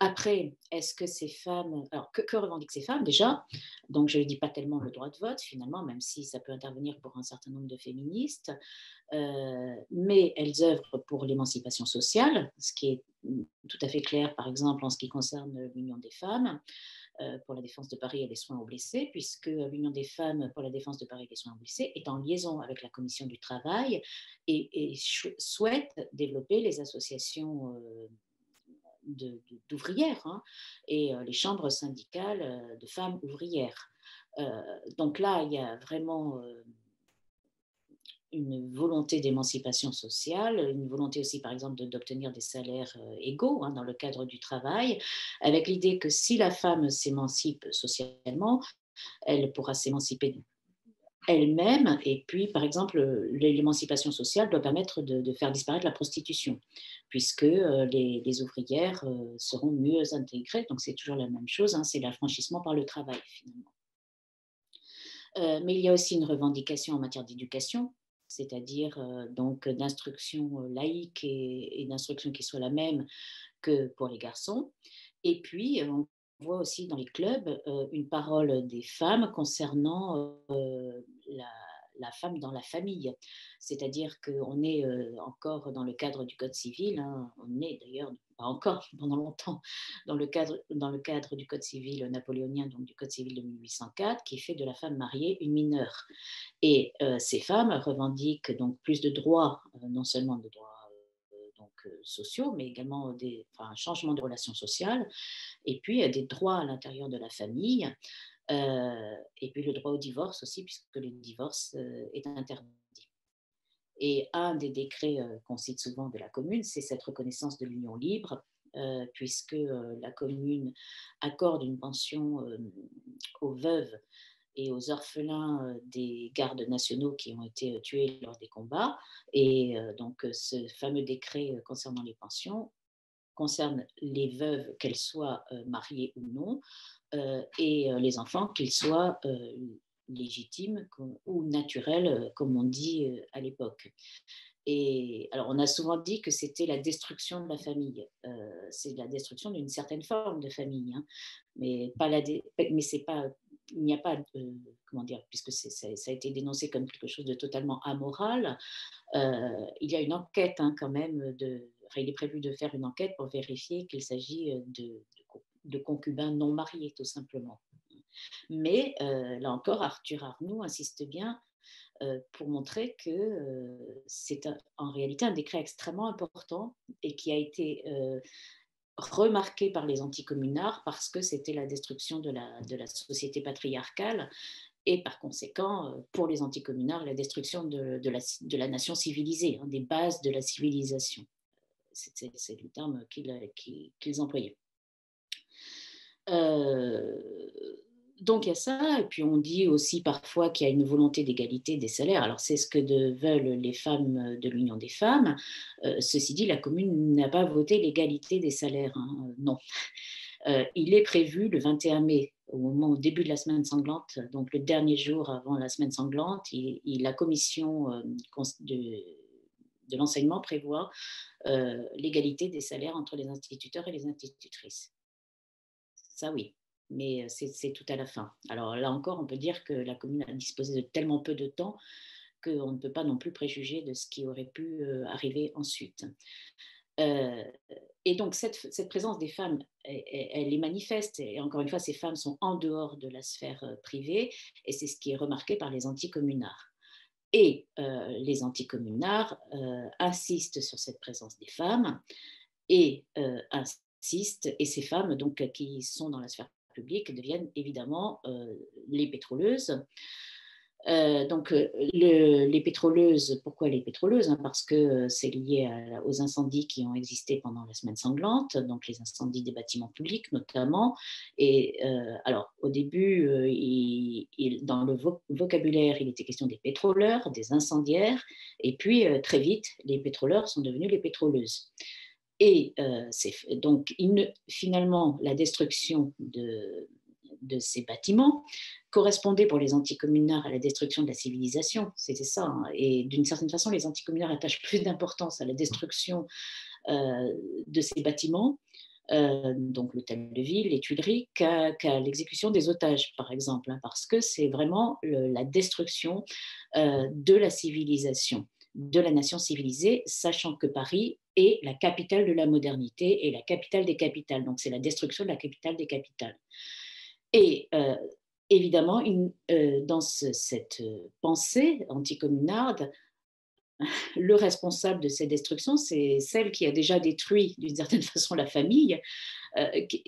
Après, est-ce que ces femmes... Alors, que revendiquent ces femmes déjà? Donc, je ne dis pas tellement le droit de vote, finalement, même si ça peut intervenir pour un certain nombre de féministes. Mais elles œuvrent pour l'émancipation sociale, ce qui est tout à fait clair, par exemple, en ce qui concerne l'Union des femmes pour la défense de Paris et les soins aux blessés, puisque l'Union des femmes pour la défense de Paris et les soins aux blessés est en liaison avec la Commission du travail et souhaite développer les associations d'ouvrières, hein, et les chambres syndicales de femmes ouvrières. Donc là, il y a vraiment une volonté d'émancipation sociale, une volonté aussi, par exemple, d'obtenir des salaires égaux, hein, dans le cadre du travail, avec l'idée que si la femme s'émancipe socialement, elle pourra s'émanciper elle-même. Et puis, par exemple, l'émancipation sociale doit permettre de faire disparaître la prostitution, puisque les ouvrières seront mieux intégrées. Donc, c'est toujours la même chose, hein, c'est l'affranchissement par le travail, finalement. Mais il y a aussi une revendication en matière d'éducation, c'est-à-dire donc d'instruction laïque et d'instruction qui soit la même que pour les garçons. Et puis, on voit aussi dans les clubs une parole des femmes concernant la, la femme dans la famille. C'est-à-dire qu'on est encore dans le cadre du Code civil, hein, on est d'ailleurs, pas encore, pendant longtemps, dans le cadre du Code civil napoléonien, donc du Code civil de 1804, qui fait de la femme mariée une mineure. Et ces femmes revendiquent donc plus de droits, non seulement de droits donc, sociaux, mais également un changement de relations sociales, et puis des droits à l'intérieur de la famille, et puis le droit au divorce aussi, puisque le divorce est interdit. Et un des décrets qu'on cite souvent de la commune, c'est cette reconnaissance de l'union libre, puisque la commune accorde une pension aux veuves et aux orphelins des gardes nationaux qui ont été tués lors des combats. Et donc ce fameux décret concernant les pensions concerne les veuves, qu'elles soient mariées ou non, et les enfants, qu'ils soient légitimes ou naturels, comme on dit à l'époque. Et alors, on a souvent dit que c'était la destruction de la famille. C'est la destruction d'une certaine forme de famille, hein, mais pas mais c'est pas, il n'y a pas, comment dire, puisque ça a été dénoncé comme quelque chose de totalement amoral. Il y a une enquête hein, quand même enfin, il est prévu de faire une enquête pour vérifier qu'il s'agit de concubins non mariés, tout simplement. Mais là encore, Arthur Arnoux insiste bien pour montrer que c'est en réalité un décret extrêmement important et qui a été remarqué par les anticommunards parce que c'était la destruction de la société patriarcale et par conséquent, pour les anticommunards, la destruction de la nation civilisée, hein, des bases de la civilisation. C'est le terme qu'ils employaient. Euh, donc il y a ça, et puis on dit aussi parfois qu'il y a une volonté d'égalité des salaires. Alors c'est ce que veulent les femmes de l'Union des femmes. Ceci dit, la commune n'a pas voté l'égalité des salaires, hein, non. Il est prévu le 21 mai, au début de la semaine sanglante, donc le dernier jour avant la semaine sanglante, la commission de l'enseignement prévoit l'égalité des salaires entre les instituteurs et les institutrices. Ça, oui, mais c'est tout à la fin. Alors là encore, on peut dire que la commune a disposé de tellement peu de temps qu'on ne peut pas non plus préjuger de ce qui aurait pu arriver ensuite. Et donc, cette présence des femmes, elle est manifeste. Et encore une fois, ces femmes sont en dehors de la sphère privée. Et c'est ce qui est remarqué par les anticommunards. Et les anticommunards insistent sur cette présence des femmes et insistent. Et ces femmes, donc, qui sont dans la sphère publique, deviennent évidemment les pétroleuses. Donc, les pétroleuses, pourquoi les pétroleuses hein? Parce que c'est lié aux incendies qui ont existé pendant la semaine sanglante, donc les incendies des bâtiments publics notamment. Et alors, au début, dans le vocabulaire, il était question des pétroleurs, des incendiaires, et puis très vite, les pétroleurs sont devenus les pétroleuses. Et donc, finalement, la destruction de ces bâtiments correspondait pour les anticommunards à la destruction de la civilisation, c'était ça. Hein. Et d'une certaine façon, les anticommunards attachent plus d'importance à la destruction de ces bâtiments, donc l'hôtel de ville, les Tuileries, qu'à l'exécution des otages, par exemple, hein, parce que c'est vraiment la destruction de la civilisation, de la nation civilisée, sachant que Paris est la capitale de la modernité et la capitale des capitales. Donc c'est la destruction de la capitale des capitales. Et évidemment, dans cette pensée anticommunarde, le responsable de ces destructions, c'est celle qui a déjà détruit d'une certaine façon la famille,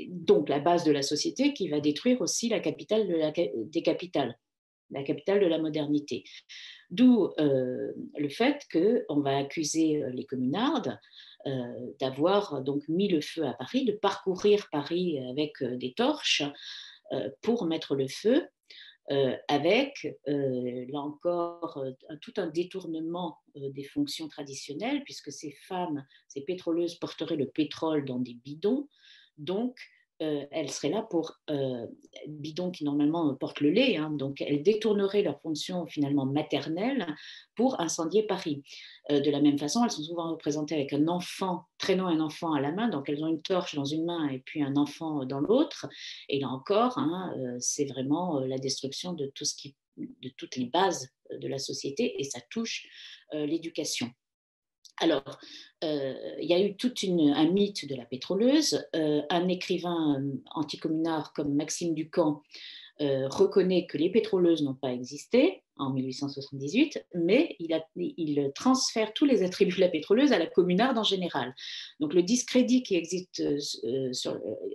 donc la base de la société, qui va détruire aussi la capitale des capitales, la capitale de la modernité. D'où le fait qu'on va accuser les communardes d'avoir donc mis le feu à Paris, de parcourir Paris avec des torches pour mettre le feu. avec, là encore, tout un détournement des fonctions traditionnelles, puisque ces femmes, ces pétroleuses porteraient le pétrole dans des bidons. Donc, elles seraient là pour bidons qui normalement portent le lait, hein, donc elles détourneraient leur fonction finalement maternelle pour incendier Paris. De la même façon, elles sont souvent représentées avec un enfant, traînant un enfant à la main, donc elles ont une torche dans une main et puis un enfant dans l'autre. Et là encore, hein, c'est vraiment la destruction de tout ce qui, de toutes les bases de la société, et ça touche l'éducation. Alors, il y a eu tout un mythe de la pétroleuse. Un écrivain anticommunard comme Maxime Ducamp reconnaît que les pétroleuses n'ont pas existé en 1878, mais il transfère tous les attributs de la pétroleuse à la communarde en général. Donc le discrédit qui existe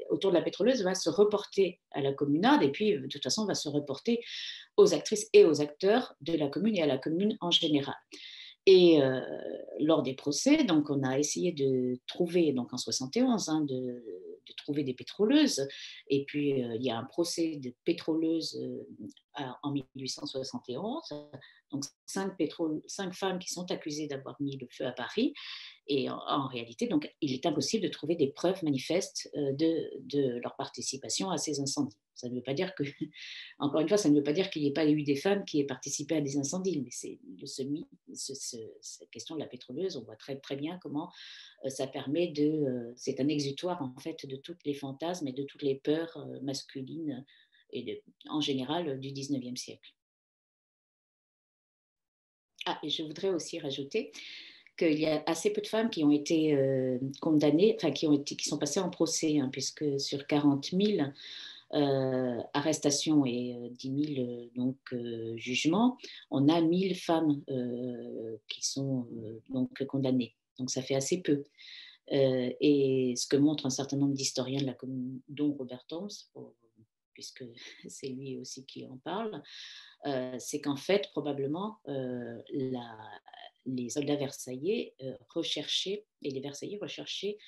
autour de la pétroleuse va se reporter à la communarde, et puis de toute façon va se reporter aux actrices et aux acteurs de la commune et à la commune en général. Et lors des procès, donc on a essayé de trouver, donc en 71, hein, de trouver des pétroleuses. Et puis il y a un procès de pétroleuses en 1871. Donc 5 femmes qui sont accusées d'avoir mis le feu à Paris. Et en réalité, donc, il est impossible de trouver des preuves manifestes de leur participation à ces incendies. Ça ne veut pas dire que, encore une fois, ça ne veut pas dire qu'il n'y ait pas eu des femmes qui aient participé à des incendies, mais c'est cette question de la pétroleuse, on voit très, très bien comment ça permet c'est un exutoire en fait de tous les fantasmes et de toutes les peurs masculines et en général du 19e siècle. Ah, et je voudrais aussi rajouter qu'il y a assez peu de femmes qui ont été condamnées, enfin qui sont passées en procès, hein, puisque sur 40 000 arrestations et 10 000 jugements, on a 1000 femmes qui sont donc condamnées. Donc ça fait assez peu. Et ce que montre un certain nombre d'historiens de la commune, dont Robert Holmes, puisque c'est lui aussi qui en parle, c'est qu'en fait, probablement, les soldats versaillais recherchaient, et les Versaillais recherchaient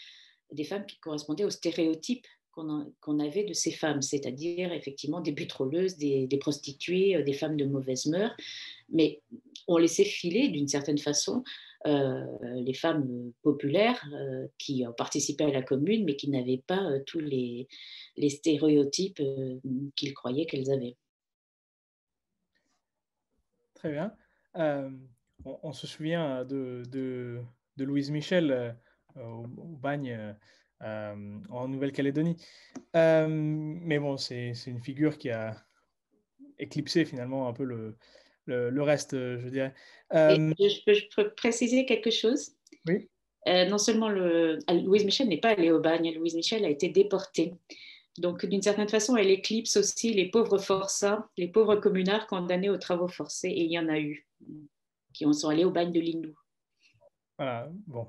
des femmes qui correspondaient aux stéréotypes qu'on avait de ces femmes, c'est-à-dire effectivement des pétroleuses, des prostituées, des femmes de mauvaise mœurs, mais on laissait filer d'une certaine façon les femmes populaires qui participaient à la commune, mais qui n'avaient pas tous les stéréotypes qu'ils croyaient qu'elles avaient. Très bien. Euh, on se souvient de Louise Michel au bagne en Nouvelle-Calédonie. Mais bon, c'est une figure qui a éclipsé finalement un peu le reste, je dirais. Et Euh, je peux préciser quelque chose. oui, Non seulement Louise Michel n'est pas allée au bagne, Louise Michel a été déportée. Donc, d'une certaine façon, elle éclipse aussi les pauvres forçats, les pauvres communards condamnés aux travaux forcés, et il y en a eu qui sont allés au bagne de Lindou. voilà, bon,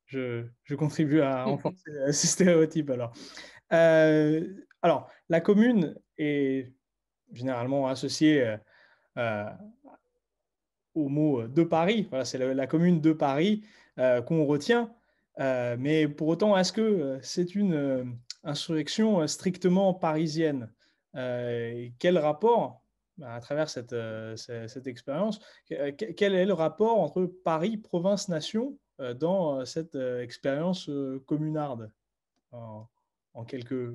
je contribue à renforcer ces stéréotypes alors. Alors, la commune est généralement associée au mot de Paris. Voilà, c'est la commune de Paris qu'on retient. Mais pour autant, est-ce que c'est une insurrection strictement parisienne? Quel rapport, à travers cette expérience, quel est le rapport entre Paris, province, nation dans cette expérience communarde en, en quelques,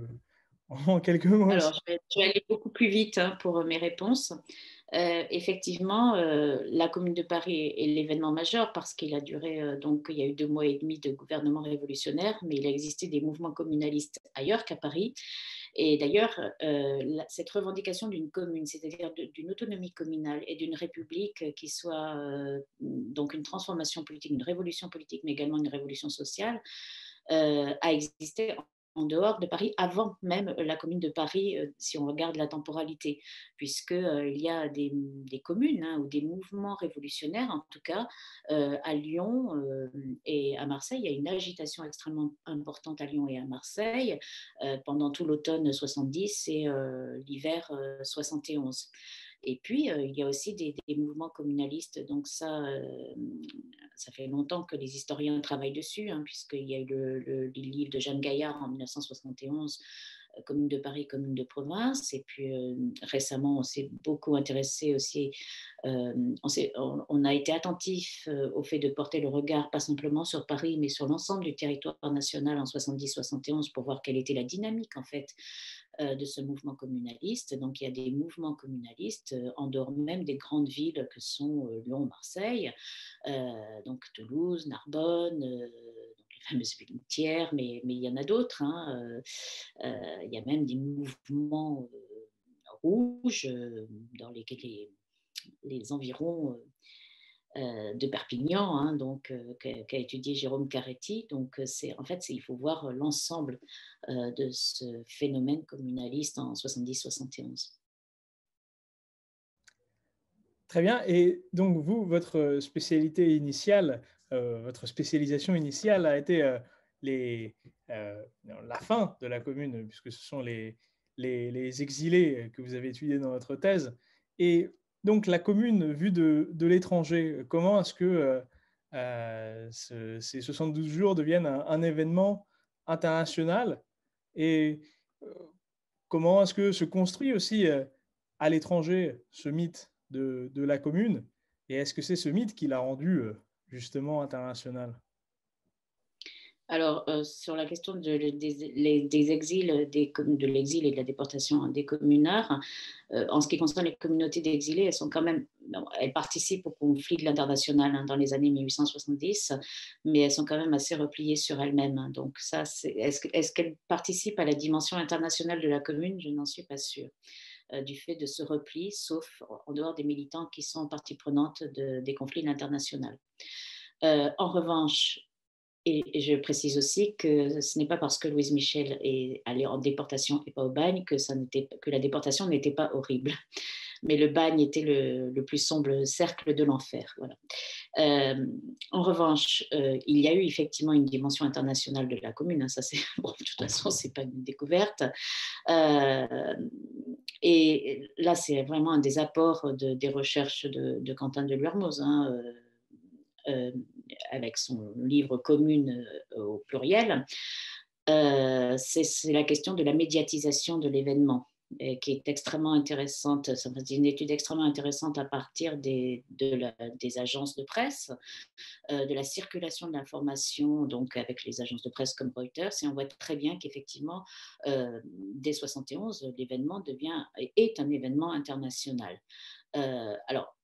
en quelques mots aussi? Alors, je vais aller beaucoup plus vite hein, pour mes réponses. Effectivement, la Commune de Paris est l'événement majeur parce qu'il a duré, donc il y a eu 2 mois et demi de gouvernement révolutionnaire, mais il a existé des mouvements communalistes ailleurs qu'à Paris. Et d'ailleurs, cette revendication d'une commune, c'est-à-dire d'une autonomie communale et d'une république qui soit donc une transformation politique, une révolution politique, mais également une révolution sociale, a existé en dehors de Paris, avant même la commune de Paris, si on regarde la temporalité, puisqu'il y a des communes hein, ou des mouvements révolutionnaires, en tout cas, à Lyon et à Marseille. Il y a une agitation extrêmement importante à Lyon et à Marseille pendant tout l'automne 70 et l'hiver 71. Et puis, il y a aussi des mouvements communalistes. Donc ça fait longtemps que les historiens travaillent dessus, hein, puisqu'il y a eu le livre de Jeanne Gaillard en 1971 Commune de Paris, Commune de province. Et puis récemment, on s'est beaucoup intéressé aussi, on a été attentif au fait de porter le regard, pas simplement sur Paris, mais sur l'ensemble du territoire national en 70-71 pour voir quelle était la dynamique en fait de ce mouvement communaliste. Donc il y a des mouvements communalistes en dehors même des grandes villes que sont Lyon, Marseille, donc Toulouse, Narbonne, les fameuses villes côtières, mais il y en a d'autres. Hein, il y a même des mouvements rouges dans les environs de Perpignan, hein, donc, qu'a étudié Jérôme Caretti. Donc, en fait, il faut voir l'ensemble de ce phénomène communaliste en 70-71. Très bien. Et donc, vous, votre spécialité initiale, votre spécialisation initiale a été la fin de la Commune, puisque ce sont les exilés que vous avez étudiés dans votre thèse. Et donc, la Commune vue de l'étranger, comment est-ce que ces 72 jours deviennent un événement international? Et euh, comment est-ce que se construit aussi à l'étranger ce mythe de la commune? Et est-ce que c'est ce mythe qui l'a rendu justement international? Alors, sur la question des exils, de l'exil et de la déportation des communards, en ce qui concerne les communautés d'exilés, elles sont quand même, elles participent au conflit de l'international hein, dans les années 1870, mais elles sont quand même assez repliées sur elles-mêmes. Hein. Donc ça, est-ce qu'elles participent à la dimension internationale de la commune? Je n'en suis pas sûre. Du fait de ce repli, sauf en dehors des militants qui sont partie prenante des conflits de l'international. En revanche, et je précise aussi que ce n'est pas parce que Louise Michel est allée en déportation et pas au bagne que la déportation n'était pas horrible. Mais le bagne était le plus sombre cercle de l'enfer. Voilà. En revanche, il y a eu effectivement une dimension internationale de la commune. Hein, ça, bon, de toute façon, c'est pas une découverte. Et là, c'est vraiment un des apports des recherches de Quentin de Luermoz. Hein, euh, avec son livre Commune au pluriel, c'est la question de la médiatisation de l'événement qui est extrêmement intéressante. C'est une étude extrêmement intéressante à partir des agences de presse, de la circulation de l'information, donc avec les agences de presse comme Reuters, et on voit très bien qu'effectivement, dès 71, l'événement est un événement international. Alors,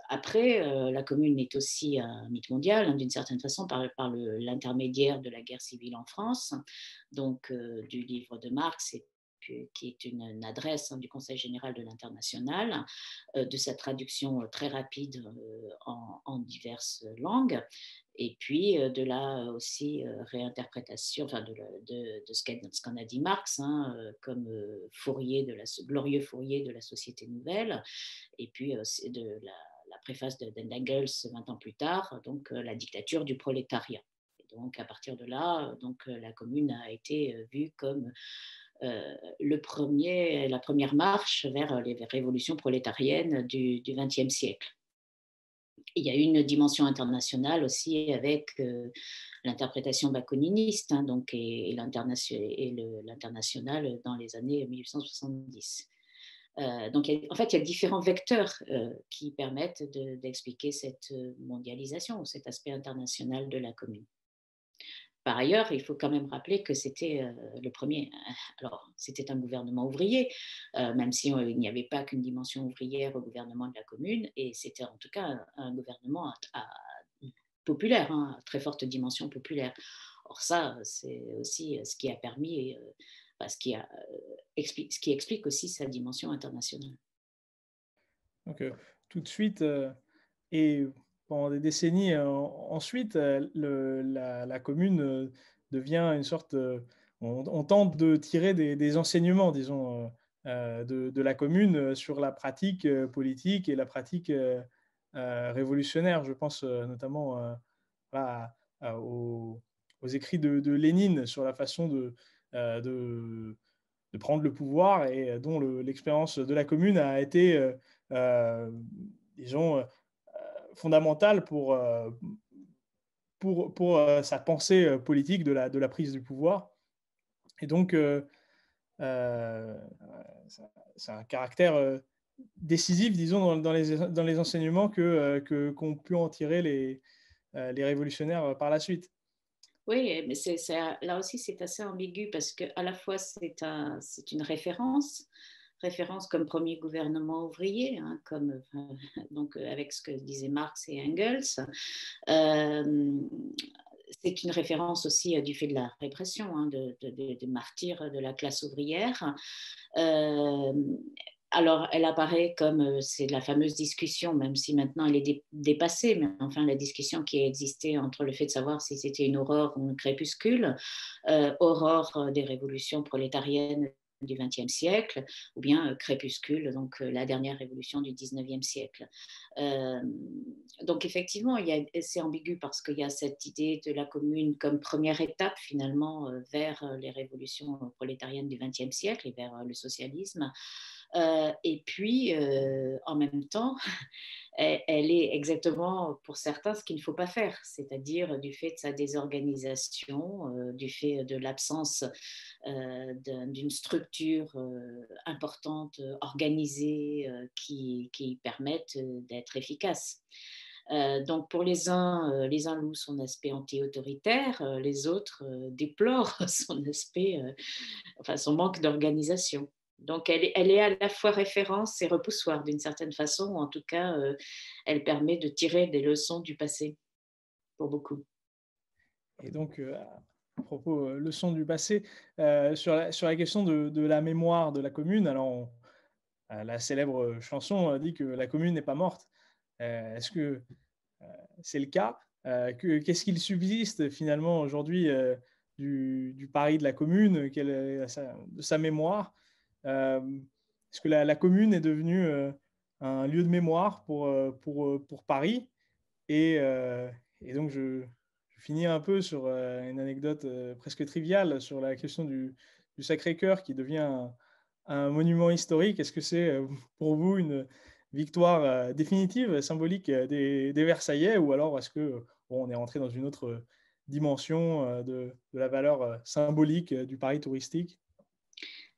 après, la commune est aussi un mythe mondial, hein, d'une certaine façon, par l'intermédiaire de la guerre civile en France, donc du livre de Marx, qui est une adresse hein, du Conseil général de l'international, de sa traduction très rapide en diverses langues, et puis de la aussi réinterprétation enfin, de ce qu'en a dit Marx, hein, comme glorieux Fourier de la société nouvelle, et puis de la préface d'Engels 20 ans plus tard, donc la dictature du prolétariat. Et donc à partir de là, donc, la commune a été vue comme la première marche vers les révolutions prolétariennes du XXe siècle. Il y a eu une dimension internationale aussi avec l'interprétation bakoniniste hein, donc, et l'international dans les années 1870. Donc, en fait, il y a différents vecteurs qui permettent d'expliquer cette mondialisation ou cet aspect international de la commune. Par ailleurs, il faut quand même rappeler que c'était le premier. Alors, c'était un gouvernement ouvrier, même si il n'y avait pas qu'une dimension ouvrière au gouvernement de la commune, et c'était en tout cas un gouvernement populaire, hein, à très forte dimension populaire. Or ça, c'est aussi ce qui a permis, ce qui explique aussi sa dimension internationale. Donc, tout de suite, et pendant des décennies ensuite, la commune devient une sorte, on tente de tirer des enseignements, disons, de la commune sur la pratique politique et la pratique révolutionnaire. Je pense notamment aux écrits de Lénine sur la façon euh, de, de prendre le pouvoir et dont l'expérience de la commune a été, euh, disons, fondamentale pour sa pensée politique de la prise du pouvoir. Et donc, euh, c'est un caractère décisif, disons, dans les enseignements qu'ont pu en tirer les révolutionnaires par la suite. Oui, mais là aussi, c'est assez ambigu parce qu'à la fois, c'est une référence comme premier gouvernement ouvrier, hein, donc avec ce que disaient Marx et Engels. Euh, c'est une référence aussi du fait de la répression, hein, des martyrs de la classe ouvrière. Euh, alors, elle apparaît comme c'est la fameuse discussion, même si maintenant elle est dépassée, mais enfin la discussion qui a existé entre le fait de savoir si c'était une aurore ou un crépuscule, aurore des révolutions prolétariennes du XXe siècle, ou bien crépuscule, donc la dernière révolution du XIXe siècle. Euh, donc effectivement, c'est ambigu parce qu'il y a cette idée de la commune comme première étape finalement vers les révolutions prolétariennes du XXe siècle et vers le socialisme. Et puis, en même temps, elle est exactement pour certains ce qu'il ne faut pas faire, c'est-à-dire du fait de sa désorganisation, du fait de l'absence d'une structure importante, organisée, qui permette d'être efficace. Donc pour les uns louent son aspect anti-autoritaire, les autres déplorent son manque d'organisation. Donc elle est à la fois référence et repoussoir d'une certaine façon, ou en tout cas elle permet de tirer des leçons du passé pour beaucoup. Et donc, à propos leçons du passé, sur la question de la mémoire de la commune, alors la célèbre chanson dit que la commune n'est pas morte. Est-ce que c'est le cas? Qu'est-ce qu'il subsiste finalement aujourd'hui du Paris de la commune, de sa mémoire? Est-ce que la commune est devenue un lieu de mémoire pour Paris? Et, euh, et donc, je finis un peu sur une anecdote presque triviale sur la question du Sacré-Cœur qui devient un monument historique. Est-ce que c'est pour vous une victoire définitive, symbolique des Versaillais, ou alors est-ce que bon, on est rentré dans une autre dimension de la valeur symbolique du Paris touristique?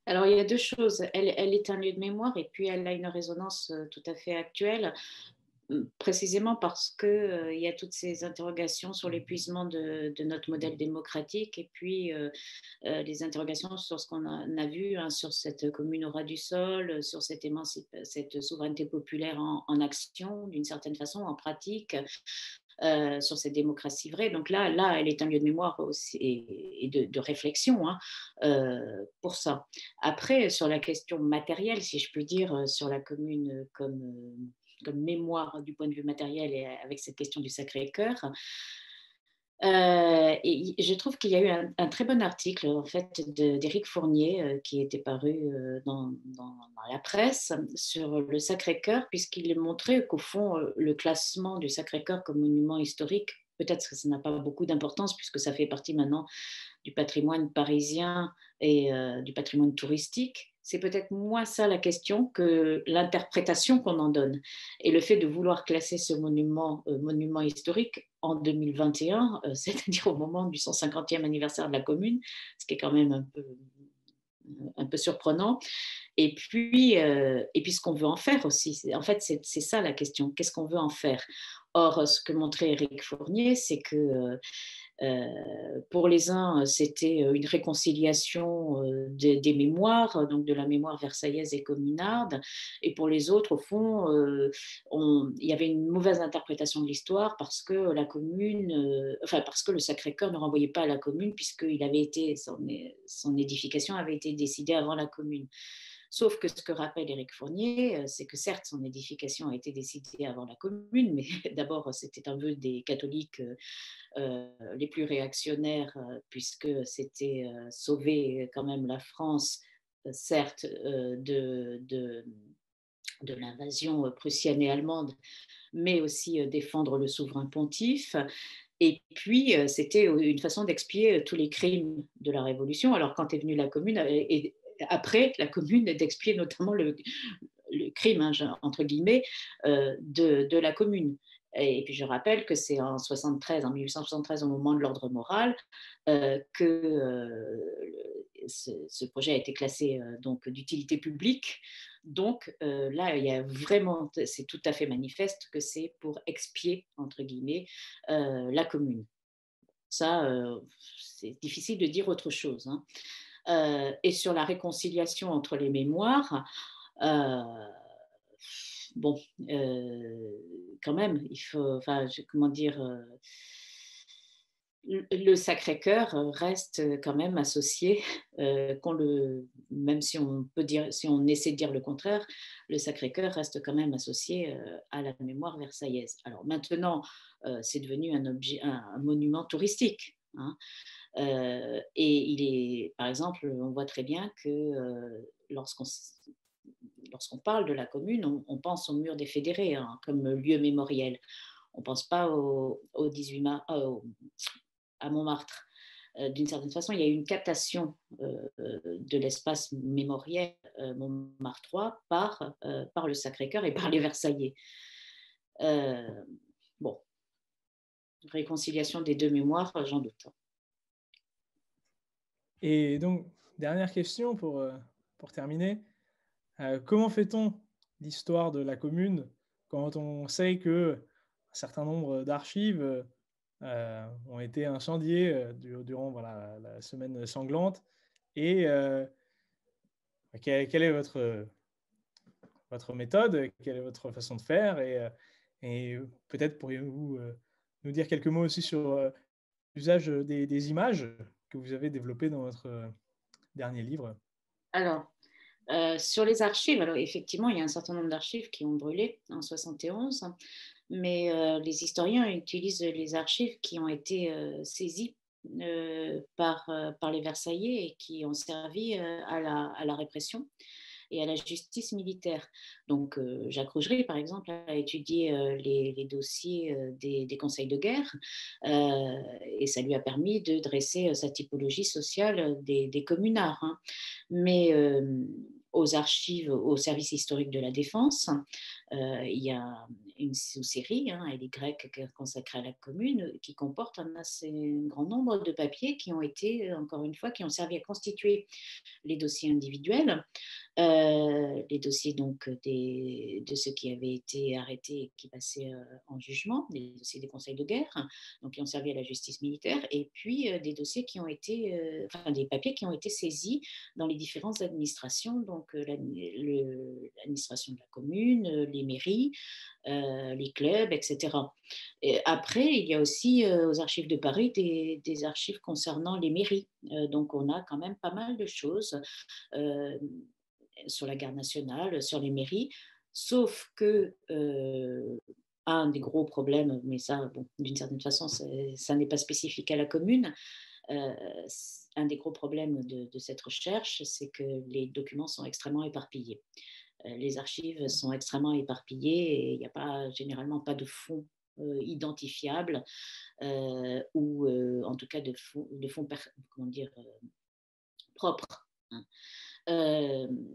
Alors, il y a deux choses. Elle est un lieu de mémoire et puis elle a une résonance tout à fait actuelle. Précisément parce qu'il y a toutes ces interrogations sur l'épuisement de notre modèle démocratique et puis les interrogations sur ce qu'on a vu, hein, sur cette commune au ras du sol, sur cette souveraineté populaire en action, d'une certaine façon, en pratique, sur cette démocratie vraie. Donc là, elle est un lieu de mémoire aussi et de réflexion, hein, pour ça. Après, sur la question matérielle, si je puis dire, sur la commune comme mémoire du point de vue matériel et avec cette question du Sacré-Cœur. Et je trouve qu'il y a eu un très bon article en fait d'Éric Fournier qui était paru dans la presse sur le Sacré-Cœur, puisqu'il montrait qu'au fond le classement du Sacré-Cœur comme monument historique, peut-être que ça n'a pas beaucoup d'importance puisque ça fait partie maintenant du patrimoine parisien et du patrimoine touristique. C'est peut-être moins ça la question que l'interprétation qu'on en donne. Et le fait de vouloir classer ce monument historique en 2021, c'est-à-dire au moment du 150e anniversaire de la commune, ce qui est quand même un peu surprenant. Et puis ce qu'on veut en faire aussi. En fait, c'est ça la question. Qu'est-ce qu'on veut en faire? Or, ce que montrait Éric Fournier, c'est que pour les uns, c'était une réconciliation des mémoires, donc de la mémoire versaillaise et communarde. Et pour les autres, au fond, il y avait une mauvaise interprétation de l'histoire parce que la commune, parce que le Sacré-Cœur ne renvoyait pas à la commune puisque son édification avait été décidée avant la commune. Sauf que ce que rappelle Éric Fournier, c'est que certes, son édification a été décidée avant la commune, mais d'abord, c'était un vœu des catholiques les plus réactionnaires, puisque c'était sauver quand même la France, certes, de l'invasion prussienne et allemande, mais aussi défendre le souverain pontife. Et puis, c'était une façon d'expier tous les crimes de la Révolution. Alors, quand est venue la Commune, et après la Commune, d'expier notamment le crime, hein, entre guillemets, de la Commune. Et puis je rappelle que c'est en 1873, au moment de l'ordre moral, que ce projet a été classé donc d'utilité publique. Donc là, il y a vraiment, c'est tout à fait manifeste que c'est pour expier, entre guillemets, la commune. Ça, c'est difficile de dire autre chose, hein. Et sur la réconciliation entre les mémoires, euh, bon, quand même, il faut, enfin, comment dire, le Sacré-Cœur reste quand même associé, même si on peut dire, si on essaie de dire le contraire, le Sacré-Cœur reste quand même associé à la mémoire versaillaise. Alors maintenant, c'est devenu un objet, un monument touristique, hein. Et il est, par exemple, on voit très bien que lorsqu'on parle de la commune, on pense au mur des Fédérés, hein, comme lieu mémoriel. On ne pense pas au 18 mars, à Montmartre. D'une certaine façon, il y a eu une captation de l'espace mémoriel Montmartrois par le Sacré-Cœur et par les Versaillais. Bon, réconciliation des deux mémoires, j'en doute. Et donc, dernière question pour terminer. Comment fait-on l'histoire de la commune quand on sait qu'un certain nombre d'archives ont été incendiées durant voilà, la semaine sanglante? Et quelle est votre méthode? Quelle est votre façon de faire? Et peut-être pourriez-vous nous dire quelques mots aussi sur l'usage des images que vous avez développées dans votre dernier livre? Alors, sur les archives, alors effectivement, il y a un certain nombre d'archives qui ont brûlé en 71, mais les historiens utilisent les archives qui ont été saisies par les Versaillais et qui ont servi à la répression et à la justice militaire. Donc, Jacques Rougerie, par exemple, a étudié les dossiers des conseils de guerre et ça lui a permis de dresser sa typologie sociale des communards, hein. Mais aux archives, au service historique de la défense, il y a une sous-série, hein, elle est grecque, consacrée à la commune, qui comporte un assez grand nombre de papiers qui ont été, encore une fois, qui ont servi à constituer les dossiers individuels, les dossiers donc de ceux qui avaient été arrêtés et qui passaient en jugement, les dossiers des conseils de guerre, donc qui ont servi à la justice militaire, et puis des dossiers qui ont été, enfin des papiers qui ont été saisis dans les différentes administrations, donc l'administration de la commune, les mairies, les clubs, etc. Et après, il y a aussi aux archives de Paris des archives concernant les mairies. Donc on a quand même pas mal de choses sur la garde nationale, sur les mairies, sauf que un des gros problèmes, mais ça, bon, d'une certaine façon, ça n'est pas spécifique à la commune, euh, un des gros problèmes de cette recherche, c'est que les documents sont extrêmement éparpillés. Les archives sont extrêmement éparpillées et il n'y a pas, généralement pas de fonds identifiables ou en tout cas de fonds comment dire, propres, hein.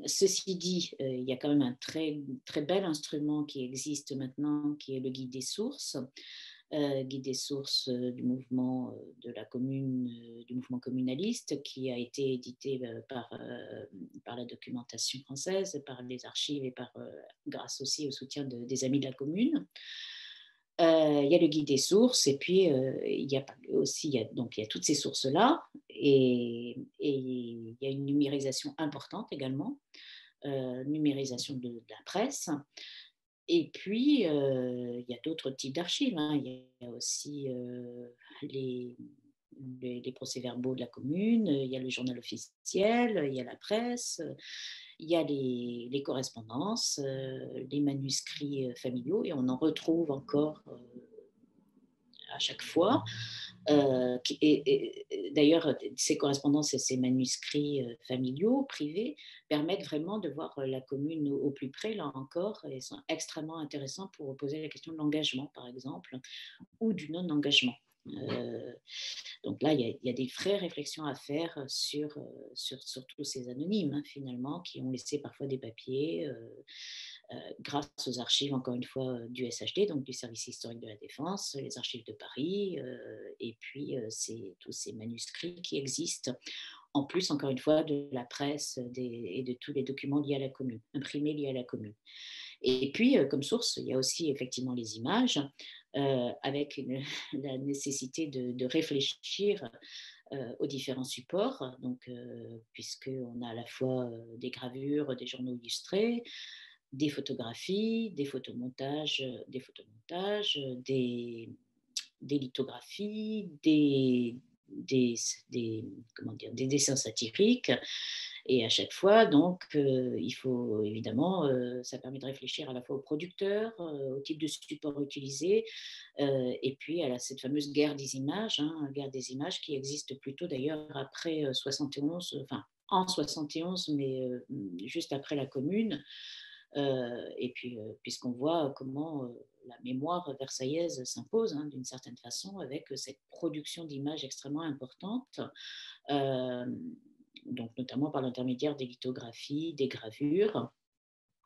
Ceci dit, il y a quand même un très, très bel instrument qui existe maintenant, qui est le guide des sources, guide des sources du mouvement de la commune, du mouvement communaliste, qui a été édité par la documentation française, par les archives et grâce aussi au soutien des amis de la commune. Il y a le guide des sources et puis il y a aussi donc il y a toutes ces sources là et il y a une numérisation importante également, numérisation de la presse. Et puis il y a d'autres types d'archives, hein. Il y a aussi les procès-verbaux de la commune, il y a le journal officiel, il y a la presse, il y a les correspondances, les manuscrits familiaux, et on en retrouve encore à chaque fois. D'ailleurs, ces correspondances et ces manuscrits familiaux, privés, permettent vraiment de voir la commune au plus près, là encore, et sont extrêmement intéressants pour poser la question de l'engagement, par exemple, ou du non-engagement. Donc là, il y a des vraies réflexions à faire sur tous ces anonymes, hein, finalement, qui ont laissé parfois des papiers grâce aux archives, encore une fois, du SHD, donc du Service historique de la défense, les archives de Paris, et puis tous ces manuscrits qui existent en plus, encore une fois, de la presse et de tous les documents liés à la commune, imprimés liés à la commune. Et puis, comme source, il y a aussi effectivement les images, avec la nécessité de réfléchir aux différents supports, donc, puisqu'on a à la fois des gravures, des journaux illustrés, des photographies, des lithographies, comment dire, des dessins satiriques. Et à chaque fois, donc, il faut évidemment, ça permet de réfléchir à la fois aux producteurs, au type de support utilisé, et puis à cette fameuse guerre des images, hein, guerre des images qui existe plutôt d'ailleurs après 71, enfin en 71, mais juste après la Commune. Et puis, puisqu'on voit comment la mémoire versaillaise s'impose, hein, d'une certaine façon, avec cette production d'images extrêmement importante, euh, donc notamment par l'intermédiaire des lithographies, des gravures,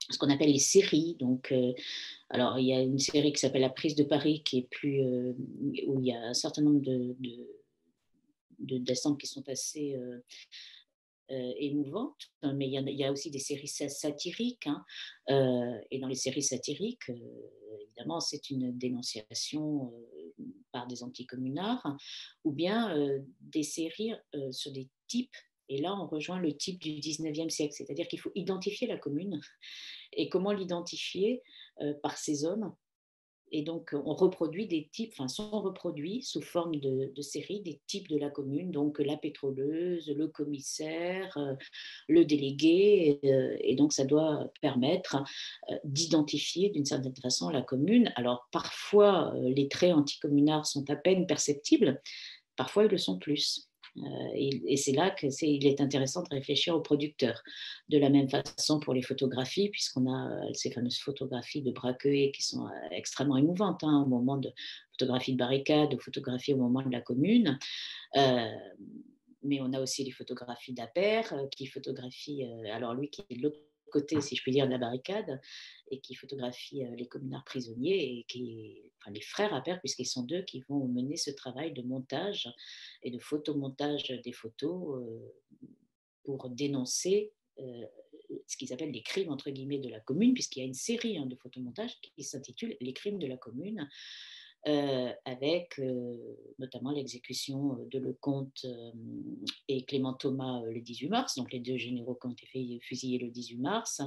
ce qu'on appelle les séries. Donc, alors, il y a une série qui s'appelle La prise de Paris, qui est où il y a un certain nombre de dessins qui sont assez émouvante, mais il y a aussi des séries satiriques, hein, et dans les séries satiriques, évidemment, c'est une dénonciation par des anticommunards, ou bien des séries sur des types, et là on rejoint le type du 19e siècle, c'est-à-dire qu'il faut identifier la commune, et comment l'identifier par ces hommes. Et donc, on reproduit des types, enfin, sont reproduits sous forme de séries des types de la commune, donc la pétroleuse, le commissaire, le délégué, et donc ça doit permettre d'identifier d'une certaine façon la commune. Alors, parfois, les traits anticommunards sont à peine perceptibles, parfois ils le sont plus. Et c'est là qu'il est intéressant de réfléchir aux producteurs. De la même façon pour les photographies, puisqu'on a ces fameuses photographies de Braqueuet qui sont extrêmement émouvantes, hein, au moment de photographies de barricades, ou photographies au moment de la Commune. Euh, mais on a aussi les photographies d'Appert, qui photographie, alors lui qui est de l'autre côté, si je puis dire, de la barricade, et qui photographie les communards prisonniers, et enfin, les frères Appert, puisqu'ils sont deux qui vont mener ce travail de montage et de photomontage des photos pour dénoncer ce qu'ils appellent les crimes, entre guillemets, de la Commune, puisqu'il y a une série, hein, de photomontages qui s'intitule Les crimes de la Commune, avec notamment l'exécution de Lecomte et Clément Thomas le 18 mars, donc les deux généraux qui ont été fusillés le 18 mars,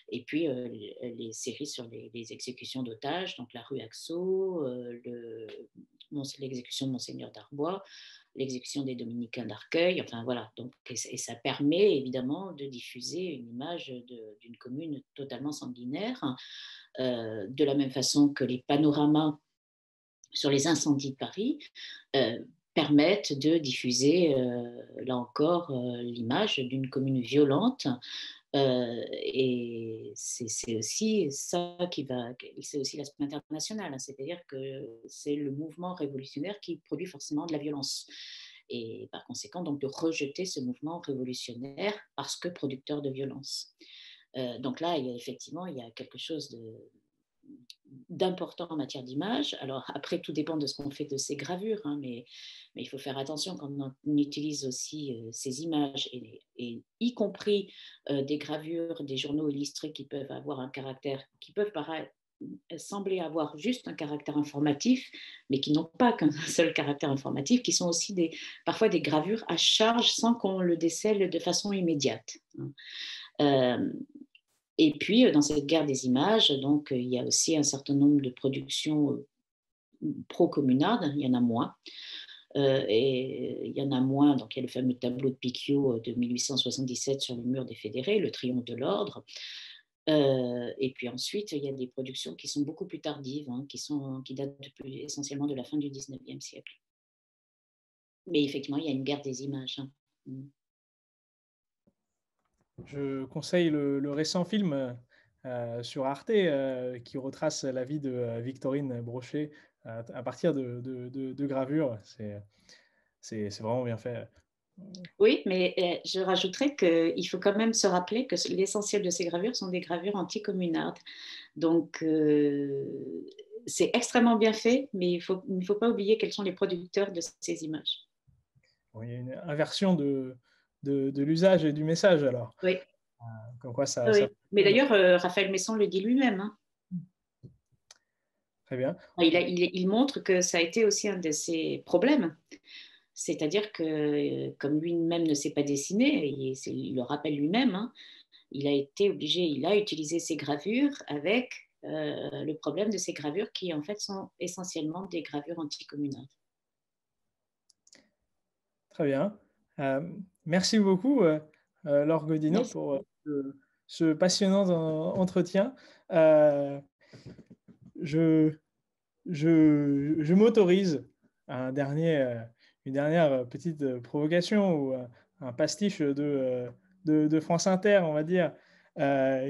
et puis les séries sur les exécutions d'otages, donc la rue Axo, l'exécution de Monseigneur d'Arbois, l'exécution des Dominicains d'Arcueil, enfin voilà, donc, et ça permet évidemment de diffuser une image d'une commune totalement sanguinaire, de la même façon que les panoramas sur les incendies de Paris permettent de diffuser, là encore, l'image d'une commune violente. Et c'est aussi ça c'est aussi l'aspect international, hein, c'est-à-dire que c'est le mouvement révolutionnaire qui produit forcément de la violence. Et par conséquent, donc, de rejeter ce mouvement révolutionnaire parce que producteur de violence. Donc là, effectivement, il y a quelque chose d'important en matière d'image. Alors après, tout dépend de ce qu'on fait de ces gravures, hein, mais il faut faire attention quand on utilise aussi ces images, et y compris des gravures, des journaux illustrés qui peuvent avoir un caractère, qui peuvent sembler avoir juste un caractère informatif, mais qui n'ont pas qu'un seul caractère informatif, qui sont aussi parfois des gravures à charge sans qu'on le décèle de façon immédiate. Et puis, dans cette guerre des images, donc, il y a aussi un certain nombre de productions pro-communardes, il y en a moins. Et il y en a moins, donc il y a le fameux tableau de Picquiau de 1877 sur le mur des Fédérés, le triomphe de l'ordre. Et puis ensuite, il y a des productions qui sont beaucoup plus tardives, hein, qui datent essentiellement de la fin du 19e siècle. Mais effectivement, il y a une guerre des images, hein. Je conseille le récent film sur Arte qui retrace la vie de Victorine Brochet à partir de gravures. C'est vraiment bien fait. Oui, mais je rajouterais qu'il faut quand même se rappeler que l'essentiel de ces gravures sont des gravures anticommunardes. Donc, c'est extrêmement bien fait, mais il ne faut pas oublier quels sont les producteurs de ces images. Bon, il y a une inversion de l'usage et du message alors. Oui, Comme quoi ça oui. Mais d'ailleurs, Raphaël Messon le dit lui-même, hein. Très bien. Il montre que ça a été aussi un de ses problèmes. C'est-à-dire que, comme lui-même ne sait pas dessiner, il le rappelle lui-même, hein, il a été obligé, il a utilisé ses gravures avec le problème de ces gravures qui, en fait, sont essentiellement des gravures anticommunardes. Très bien. Merci beaucoup, Laure Godino, Merci. pour ce passionnant entretien. Euh, je je m'autorise une dernière petite provocation ou un pastiche de France Inter, on va dire,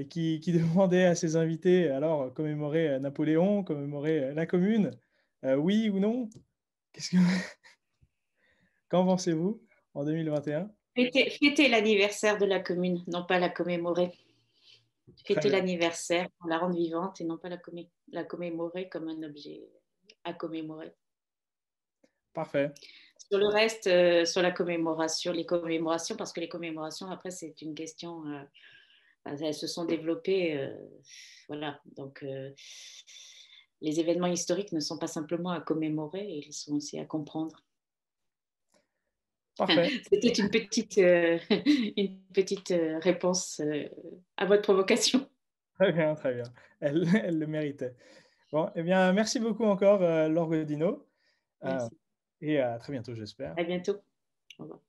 qui demandait à ses invités alors commémorer Napoléon, commémorer la Commune, oui ou non? Qu'est-ce que qu'en pensez-vous en 2021? Fêter l'anniversaire de la commune, non pas la commémorer. Très Fêter bien, l'anniversaire, la rendre vivante et non pas la commémorer comme un objet à commémorer. parfait. Sur le reste, sur la commémoration, les commémorations, parce que les commémorations, après, c'est une question, elles se sont développées, voilà. Donc, les événements historiques ne sont pas simplement à commémorer, ils sont aussi à comprendre. Parfait. C'était une petite réponse à votre provocation. Très bien, très bien. Elle le méritait. Bon, eh bien, merci beaucoup encore, Laure Godino, euh, Merci. et à très bientôt, j'espère. À bientôt. Au revoir.